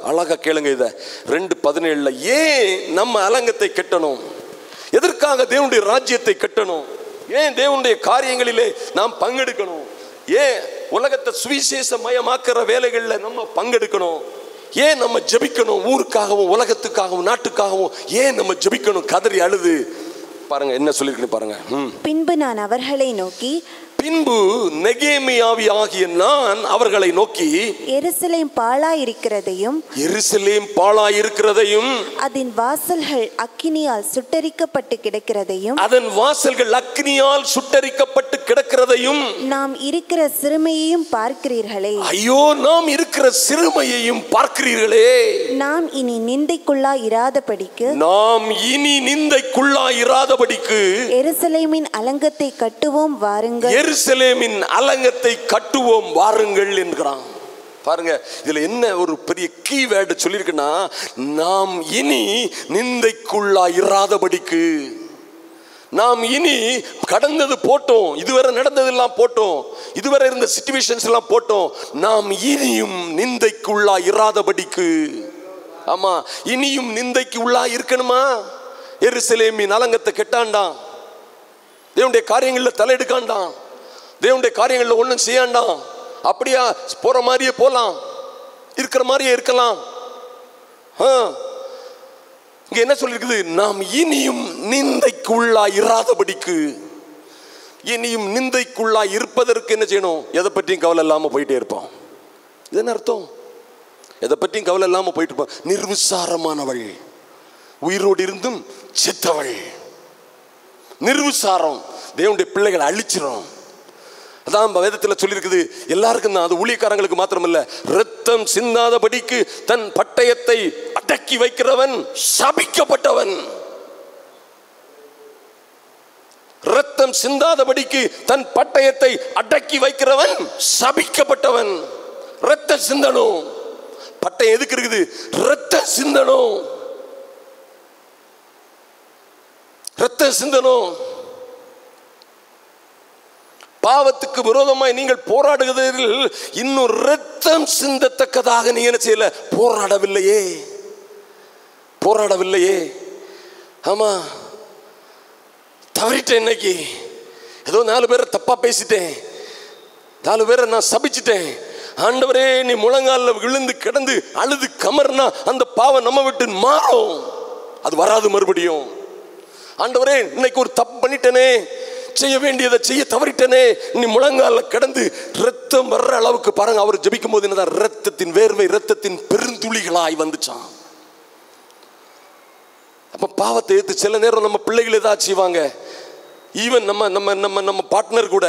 அழகா கேளுங்க. இத 2:17, ஏன் நம்ம அலங்கத்தை கட்டணும்? எதற்காக தேவனுடைய ராஜ்யத்தை கட்டணும்? ஏன் தேவனுடைய காரியங்களிலே நாம் பங்கெடுக்கணும்? ஏன் உலகத்தை சுவிசேஷமயமாக்குற வேலைகள்ல நம்ம பங்கெடுக்கணும்? ஏன் நம்ம ஜெபிக்கணும்? ஊருக்காகவும் உலகத்துக்காகவும் நாட்டுக்காகவும் ஏன் நம்ம ஜெபிக்கணும்? கதறி அழுது பாருங்க என்ன சொல்லிருக்கேன் பாருங்க. பின்பு நான் அவர்களை நோக்கி, பின்பு நெகேமியாவி ஆகிய நான் அவர்களை நோக்கி, எருசலேம் பாழாயிருக்கிறதையும் அதன் வாசல்கள் அக்கினியால் சுட்டரிக்கப்பட்டு கிடக்கிறதையும் நாம் இருக்கிற சிறுமையையும் பார்க்கிறீர்களே. ஐயோ, நாம் இருக்கிற சிறுமையையும் பார்க்கிறீர்களே. நாம் இனி நிந்தைக்குள்ளாயிராதபடிக்கு எருசலேமின் அலங்கத்தை கட்டுவோம் வாருங்கள். எருசலேமின் அலங்கத்தை கட்டுவோம் வாருங்கள் என்கிறான். பாருங்க, இதுல என்ன ஒரு பெரிய கீவேர்டு சொல்லியிருக்குன்னா, நாம் இனி நிந்தைக்குள்ளாயிராதபடிக்கு. நாம் இனி கடந்தது போட்டோம், இதுவரை நடந்ததெல்லாம் போட்டோம், இதுவரை இருந்த சிச்சுவேஷன்ஸ் எல்லாம் போட்டோம். நாம் இனியும் நிந்தைக்குள்ளாயிராதபடிக்கு. ஆமா, இனியும் நிந்தைக்கு உள்ளா இருக்கணுமா? எருசலேமின் அலங்கத்தை கெட்டாண்டான், தேவனுடைய காரியங்களில் தலையெடுக்காண்டான், தேவனுடைய காரியங்களில் ஒன்றும் செய்யாண்டான். அப்படியா போற மாதிரியே போலாம், இருக்கிற மாதிரியே இருக்கலாம். இங்க என்ன சொல்லிருக்குது? நாம் இனியும் நிந்தைக்குள்ளா இராதபடிக்கு. இனியும் நிந்தைக்குள்ளா இருப்பதற்கு என்ன செய்யணும்? எதை பற்றியும் கவலை இல்லாம போயிட்டே இருப்போம். இது என்ன அர்த்தம்? எதை பற்றியும் கவலை இல்லாம போயிட்டு இருப்போம். நிர்விசாரமானவள், உயிரோடு இருந்தும் செத்தவள். நிர்விசாரம் தேவனுடைய பிள்ளைகளை அழிச்சிடும். அதான் வேதத்தில் சொல்லியிருக்குது. எல்லாருக்கும் தான், அது ஊழியக்காரங்களுக்கு மாத்திரம் இல்ல. ரத்தம் சிந்தாதபடிக்கு தன் பட்டயத்தை அடக்கி வைக்கிறவன் சபிக்கப்பட்டவன். ரத்தம் சிந்தாதபடிக்கு தன் பட்டயத்தை அடக்கி வைக்கிறவன் சபிக்கப்பட்டவன். ரத்தம் சிந்தனும். பட்டயம் எதுக்கு இருக்குது? ரத்தம் சிந்தனும். ரத்தம் சிந்தனும். பாவத்துக்கு விரோதமாய் நீங்கள் போராடுகிறீர்கள், இன்னும் ரத்தம் சிந்தத்தக்கதாக நீங்க என்ன செய்யல? போராடவில்லையே. ஆமா, தவறிட்டேன். இன்னைக்கு ஏதோ 4 பேரை தப்பா பேசிட்டேன், 4 பேரை நான் சபிச்சிட்டேன். ஆண்டவரே, நீ முழங்கால விழுந்து கிடந்து அழுது கமர்னா அந்த பாவம் நம்ம விட்டு மாறும், அது வராது மறுபடியும். ஆண்டவரே, இன்னைக்கு ஒரு தப்பு பண்ணிட்டேனே, செய்ய வேண்டியதை செய்ய தவறிட்டனே, நீ முழங்கால கிடந்து ரத்தம் வர்ற அளவுக்கு பாருங்க. அவர் ஜெபிக்கும் போது என்னதான் ரத்தத்தின் வேர்வை, ரத்தத்தின் பெருந்துளிகளாய் வந்துச்சான். அப்ப பாவத்தை எடுத்து சில நேரம் நம்ம பிள்ளைகள் ஏதாவது செய்வாங்க. ஈவன் நம்ம நம்ம நம்ம நம்ம பார்ட்னர் கூட,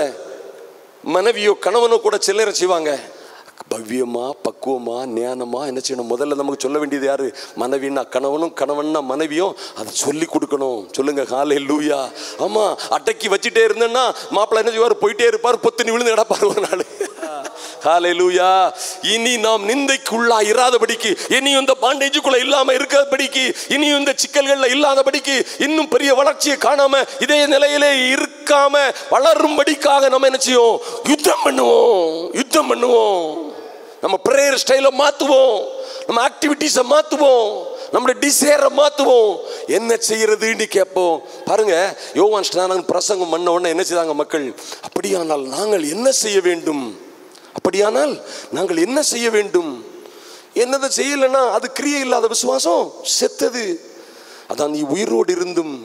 மனைவியோ கணவனோ கூட சில நேரம் செய்வாங்க. பவ்யமா, பக்குவமா, ஞானமா என்ன செய்யணும்? முதல்ல நமக்கு சொல்ல வேண்டியது யாரு? மனைவினா கணவனும், கணவன்னா மனைவியும். அதை சொல்லி கொடுக்கணும். சொல்லுங்க ஹல்லேலூயா. ஆமா, அடக்கி வச்சுட்டே இருந்தேன்னா மாப்பிள்ளை என்ன செய்வார்? போயிட்டே இருப்பார், பொத்துனி விழுந்து கிடப்பார் ஒரு நாள். ஹல்லேலூயா. இனி நாம் நிந்தைக்குள்ளா இராதபடிக்கு, இனியும் இந்த பாண்டேஜுக்குள்ள இல்லாம இருக்காதபடிக்கு, இனியும் இந்த சிக்கல்கள்ல இல்லாதபடிக்கு, இன்னும் பெரிய வளர்ச்சியை காணாம இதே நிலையிலே இருக்காம வளரும்படிக்காக நம்ம என்ன செய்வோம்? யுத்தம் பண்ணுவோம். நம்ம பிரேயர் ஸ்டைலை மாத்துவோம், நம்ம ஆக்டிவிட்டிஸை மாத்துவோம், நம்முடைய டிசைரை மாத்துவோம். என்ன செய்யறதுன்னு கேட்போம். பாருங்க, யோவான் ஸ்நானகன் பிரசங்கம் பண்ண உடனே என்ன செய்தாங்க மக்கள்? அப்படியானால் நாங்கள் என்ன செய்ய வேண்டும்? அப்படியானால் நாங்கள் என்ன செய்ய வேண்டும்? என்னதை செய்யலைன்னா அது கிரியை இல்லாத விசுவாசம், செத்தது. அதான், நீ உயிரோடு இருந்தும்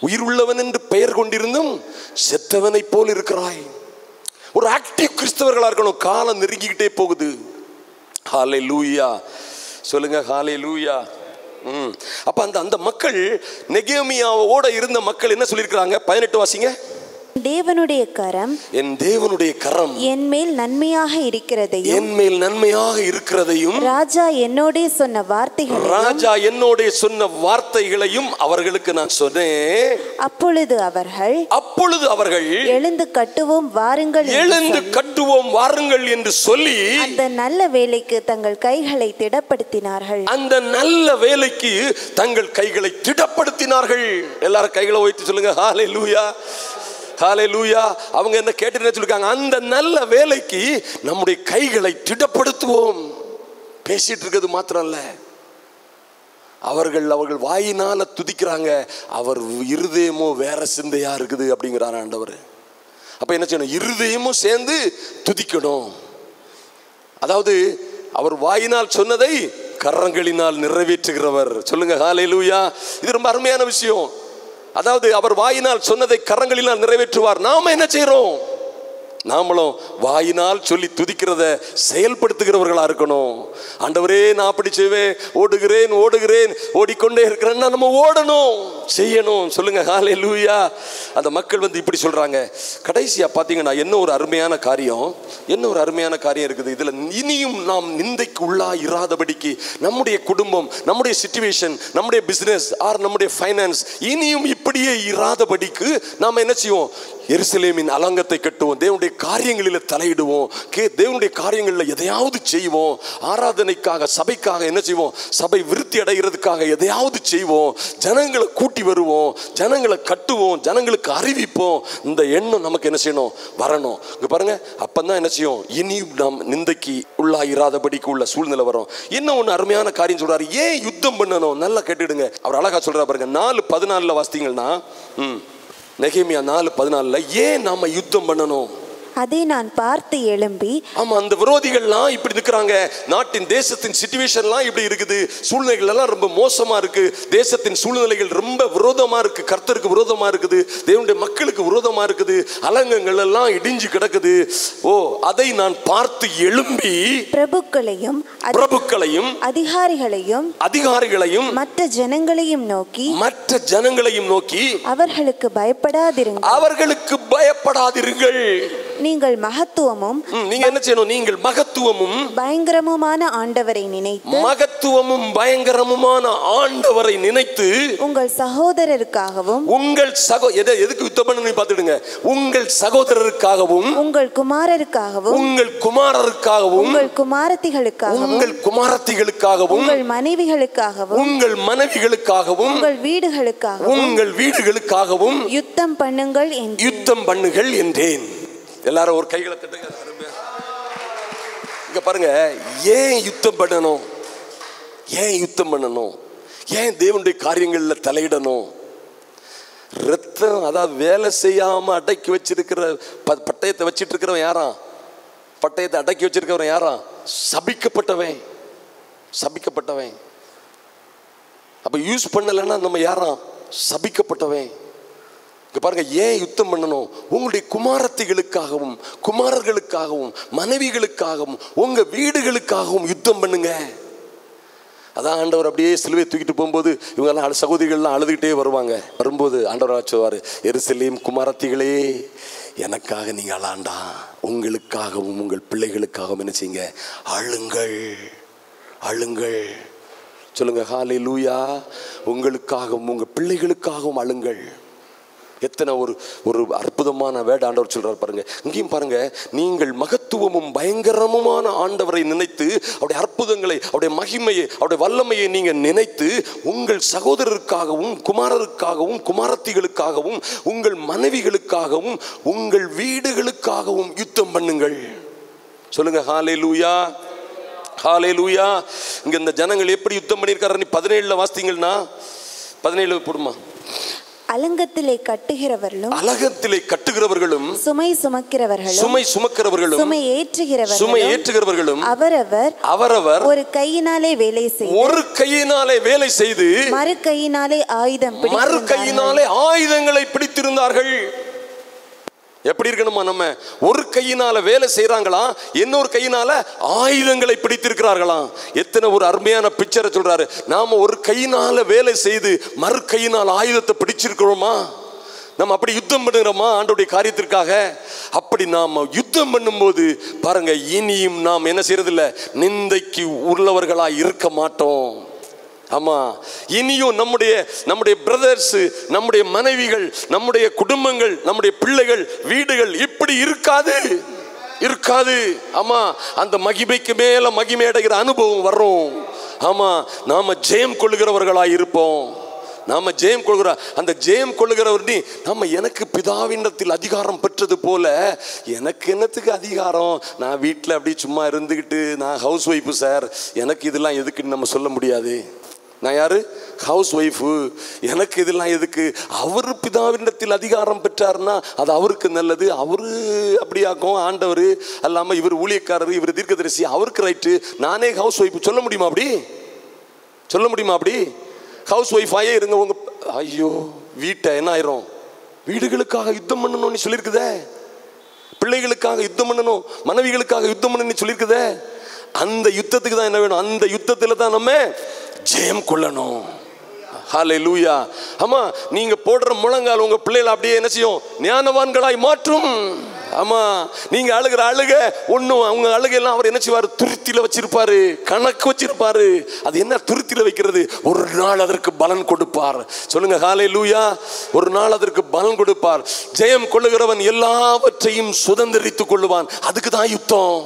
உயிர் உள்ளவன் என்று பெயர் கொண்டிருந்தும் செத்தவனை போல் இருக்கிறாய். ஒரு ஆக்டிவ் கிறிஸ்தவர்களா இருக்கணும். காலம் நெருங்கிக்கிட்டே போகுது. ஹல்லேலூயா சொல்லுங்க, ஹல்லேலூயா. அப்ப அந்த மக்கள், நெகேமியாவோட இருந்த மக்கள் என்ன சொல்லியிருக்கிறாங்க? 18 வாசிங்க. தேவனுடைய கரம், என் தேவனுடைய கரம் என் மேல் நன்மையாக இருக்கிறதையும், என் மேல் நன்மையாக இருக்கிறதையும், ராஜா என்னோட சொன்ன வார்த்தைகளையும் அவர்களுக்கு நான் சொன்னேன். அப்பொழுது அவர்கள் எழுந்து கட்டுவோம் வாருங்கள் என்று சொல்லி அந்த நல்ல வேலைக்கு தங்கள் கைகளை திடப்படுத்தினார்கள். அந்த நல்ல வேலைக்கு தங்கள் கைகளை திடப்படுத்தினார்கள். எல்லாரும் கைகளை உயர்த்தி சொல்லுங்க, ஹல்லேலூயா, ஹல்லேலூயா. அவங்க என்ன கேட்டு சொல்லிருக்காங்க? அந்த நல்ல வேலைக்கு நம்முடைய கைகளை திடப்படுத்துவோம். பேசிட்டு இருக்கிறது மாத்திரம் இல்ல, அவர்கள் வாயினால துதிக்கிறாங்க, அவர் இருதயமோ வேற சிந்தையா இருக்குது அப்படிங்கிறார் ஆண்டவர். அப்ப என்ன செய்யணும்? இருதயமும் சேர்ந்து துதிக்கணும். அதாவது அவர் வாயினால் சொன்னதை கரங்களினால் நிறைவேற்றுகிறவர். சொல்லுங்க, ஹல்லேலூயா. இது ரொம்ப அருமையான விஷயம். அதாவது அவர் வாயினால் சொன்னதை கரங்களினால் நிறைவேற்றுவார். நாம என்ன செய்யறோம்? நாமளும் வாயினால் சொல்லி துதிக்கிறத செயல்படுத்துகிறவர்களா இருக்கணும். ஆண்டவரே, நான் அப்படி செய்வேன், ஓடுகிறேன் ஓடிக்கொண்டே இருக்கிறேன்னா நம்ம ஓடணும், செய்யணும். சொல்லுங்க, ஹல்லேலூயா. அந்த மக்கள் இப்படி சொல்றாங்க. கடைசியா பாத்தீங்கன்னா என்ன ஒரு அருமையான காரியம் இருக்குது இதுல. இனியும் நாம் நிந்தைக்கு உள்ளா இராதபடிக்கு நம்முடைய குடும்பம், நம்முடைய சிச்சுவேஷன், நம்முடைய பிசினஸ் ஆர் நம்முடைய ஃபைனான்ஸ் இனியும் இப்படியே இராதபடிக்கு நாம என்ன செய்வோம்? எருசலேமின் அலங்கத்தை கட்டுவோம். தேவனுடைய காரியங்களில் தலையிடுவோம். தேவனுடைய காரியங்களில் எதையாவது செய்வோம். ஆராதனைக்காக, சபைக்காக என்ன செய்வோம்? சபை விருத்தி அடைகிறதுக்காக எதையாவது செய்வோம். ஜனங்களை கூட்டி வருவோம், ஜனங்களை கட்டுவோம், ஜனங்களுக்கு அறிவிப்போம். இந்த எண்ணம் நமக்கு என்ன செய்யணும்? வரணும். இங்க பாருங்க, அப்பதான் என்ன செய்யும்? இனியும் நாம் நிந்தைக்கு உள்ளாயிராதபடிக்கு உள்ள சூழ்நிலை வரும். என்ன ஒண்ணு அருமையான காரியம் சொல்றாரு. ஏன் யுத்தம் பண்ணணும்? நல்லா கேட்டுடுங்க. அவர் அழகா சொல்றாரு பாருங்க. 4:14 வாசித்தீங்கன்னா, நெகேமியா 4:14 ஏன் நாம யுத்தம் பண்ணணும்? அதை நான் பார்த்து எழும்பி, ஆமா, அந்த விரோதிகள்லாம் இப்படி இருக்கிறாங்க, நாட்டின் தேசத்தின் சிச்சுவேஷன்லாம் இப்படி இருக்குது, சூழ்நிலைகள் எல்லாம் ரொம்ப மோசமா இருக்கு, தேசத்தின் சூழ்நிலைகள் ரொம்ப விரோதமா இருக்கு, கர்த்தருக்கு விரோதமா இருக்குது, தேவனுடைய மக்களுக்கு விரோதமா இருக்குது, அலங்கங்கள் எல்லாம் இடிஞ்சு கிடக்குது. அதை நான் பார்த்து எழும்பி பிரபுக்களையும் அதிகாரிகளையும் மற்ற ஜனங்களையும் நோக்கி அவர்களுக்கு பயப்படாதிருங்கள். நீங்கள் மகத்துவமும் பயங்கரமுமான ஆண்டவரை நினைத்து உங்கள் சகோதரருக்காகவும் எதுக்கு யுத்தம் பண்ணி பார்த்துடுங்க. உங்கள் சகோதரருக்காகவும், உங்கள் குமாரருக்காகவும், உங்கள் குமாரருக்காகவும், உங்கள் குமாரத்திகளுக்காகவும், உங்கள் குமாரத்திகளுக்காகவும், உங்கள் மனைவிகளுக்காகவும், உங்கள் மனைவிகளுக்காகவும், உங்கள் வீடுகளுக்காகவும் யுத்தம் பண்ணுங்கள் என்றேன். எல்லாரும் ஒரு கைகளை தட்டுங்க. இங்க பாருங்க, ஏன் யுத்தம் பண்ணணும்? ஏன் தேவனுடைய காரியங்கள்ல தலையிடணும்? ரத்தம், அதாவது வேலை செய்யாம அடக்கி வச்சிருக்கிற பட்டயத்தை வச்சிட்டு இருக்கிறவன் யாரா? பட்டயத்தை அடக்கி வச்சிருக்கிறவன் யாரா? சபிக்கப்பட்டவன். அப்ப யூஸ் பண்ணலன்னா நம்ம யாரா? சபிக்கப்பட்டவன். பாருங்க, ஏன் யுத்தம் பண்ணணும்? உங்களுடைய குமாரத்திகளுக்காகவும், குமாரர்களுக்காகவும், மனைவிகளுக்காகவும், உங்க வீடுகளுக்காகவும் யுத்தம் பண்ணுங்க. அதான் ஆண்டவர் அப்படியே சிலுவை தூக்கிட்டு போகும்போது இவங்க எல்லாம் சகோதரிகள்லாம் அழுதுகிட்டே வரும்போது ஆண்டவர் சொல்வாரு, எருசலேம் குமாரத்திகளே, எனக்காக நீங்க அழாண்டா, உங்களுக்காகவும் உங்கள் பிள்ளைகளுக்காகவும் என்ன செய்யுங்க? அழுங்கள். சொல்லுங்க, ஹல்லேலூயா. உங்களுக்காகவும் உங்கள் பிள்ளைகளுக்காகவும் அழுங்கள். எத்தனை ஒரு அற்புதமான வேர்ட் ஆண்டவர் சொல்றாரு பாருங்க. இங்கேயும் பாருங்க, நீங்கள் மகத்துவமும் பயங்கரமுமான ஆண்டவரை நினைத்து, அவருடைய அற்புதங்களை, அவருடைய மகிமையை, அவருடைய வல்லமையை நீங்க நினைத்து உங்கள் சகோதரருக்காகவும், குமாரருக்காகவும், குமாரத்திகளுக்காகவும், உங்கள் மனைவிகளுக்காகவும், உங்கள் வீடுகளுக்காகவும் யுத்தம் பண்ணுங்கள். சொல்லுங்க, ஹல்லேலூயா, ஹல்லேலூயா. இங்க இந்த ஜனங்கள் எப்படி யுத்தம் பண்ணியிருக்காரு? 17 வாசித்தீங்கன்னா, 17 போடுமா. அலங்கத்திலே கட்டுகிறவர்களும் சுமை சுமக்கிறவர்களும் சுமை ஏற்றுகிறவர்களும் அவரவர் ஒரு கையினாலே வேலை செய்து மறு கையினாலே ஆயுதங்களை பிடித்திருந்தார்கள். எப்படி இருக்கணுமா? நம்ம ஒரு கையினால வேலை செய்யறாங்களா, இன்னொரு கையினால ஆயுதங்களை பிடித்திருக்கிறார்களாம். எத்தனை ஒரு அருமையான பிக்சரை சொல்றாரு. நாம ஒரு கையினால வேலை செய்து மறு கையினால் ஆயுதத்தை பிடிச்சிருக்கிறோமா? நம்ம அப்படி யுத்தம் பண்ணுறோமா ஆண்டவருடைய காரியத்திற்காக? அப்படி நாம யுத்தம் பண்ணும்போது பாருங்க, இனியும் நாம் என்ன செய்யறதில்ல, நிந்தைக்கு உள்ளவர்களாய் இருக்க மாட்டோம். ஆமா, இனியும் நம்முடைய பிரதர்ஸ், நம்முடைய மனைவிகள், நம்முடைய குடும்பங்கள், நம்முடைய பிள்ளைகள், வீடுகள் இப்படி இருக்காது. ஆமா, அந்த மகிமைக்கு மேல மகிமை அடைகிற அனுபவம் வரும். ஆமா, நாம ஜெயம் கொள்ளுகிறவர்களாய் இருப்போம். நாம ஜெயம் கொள்கிற அந்த ஜெயம் கொள்ளுகிறவர் நம்ம எனக்கு பிதாவினிடத்தில் அதிகாரம் பெற்றது போல எனக்கு என்னத்துக்கு அதிகாரம்? நான் வீட்டில் அப்படி சும்மா இருந்துக்கிட்டு நான் ஹவுஸ் ஒய்ஃபு சார், எனக்கு இதெல்லாம் எதுக்குன்னு நம்ம சொல்ல முடியாது. நான் யாரு? House wife. எனக்கு இதெல்லாம் எதுக்கு? அவர் பிதாவினிடத்தில் அதிகாரம் பெற்றார்னா அது அவருக்கு நல்லது. அவரு அப்படியாக்கும் ஆண்டவர் அல்லாமல் இவர் ஊழியக்காரர், இவர் தீர்க்கதரிசி, அவருக்கு ரைட்டு. நானே ஹவுஸ் ஒய்ஃபு சொல்ல முடியுமா? அப்படி ஹவுஸ் ஒய்ஃபாயே இருங்க. உங்க ஐயோ வீட்டை என்ன ஆயிரும்? வீடுகளுக்காக யுத்தம் பண்ணணும்னு சொல்லியிருக்குதே, பிள்ளைகளுக்காக யுத்தம் பண்ணணும், மனைவிகளுக்காக யுத்தம் பண்ணணும்னு சொல்லியிருக்குதே. அந்த யுத்தத்துக்கு தான் என்ன வேணும்? அந்த யுத்தத்தில் தான் நம்ம ஜெயம் கொள்ளணும். ஹல்லேலூயா. ஆமா, நீங்க போடுற முழங்கால் உங்க பிள்ளைகளை அப்படியே என்ன செய்யும்? ஞானவான்களாய் மாற்றும். ஆமா, நீங்க அழுகிற அழுக ஒண்ணும், அவங்க அழுகையெல்லாம் அவர் என்ன செய்வாரு? துருத்தில வச்சிருப்பாரு, கணக்கு வச்சிருப்பாரு. அது என்ன துருத்தில வைக்கிறது? ஒரு நாள் அதற்கு பலன் கொடுப்பார். சொல்லுங்க ஹல்லேலூயா. ஒரு நாள் அதற்கு பலன் கொடுப்பார். ஜெயம் கொள்ளுகிறவன் எல்லாவற்றையும் சுதந்திரித்துக் கொள்ளுவான். அதுக்கு தான் யுத்தம்.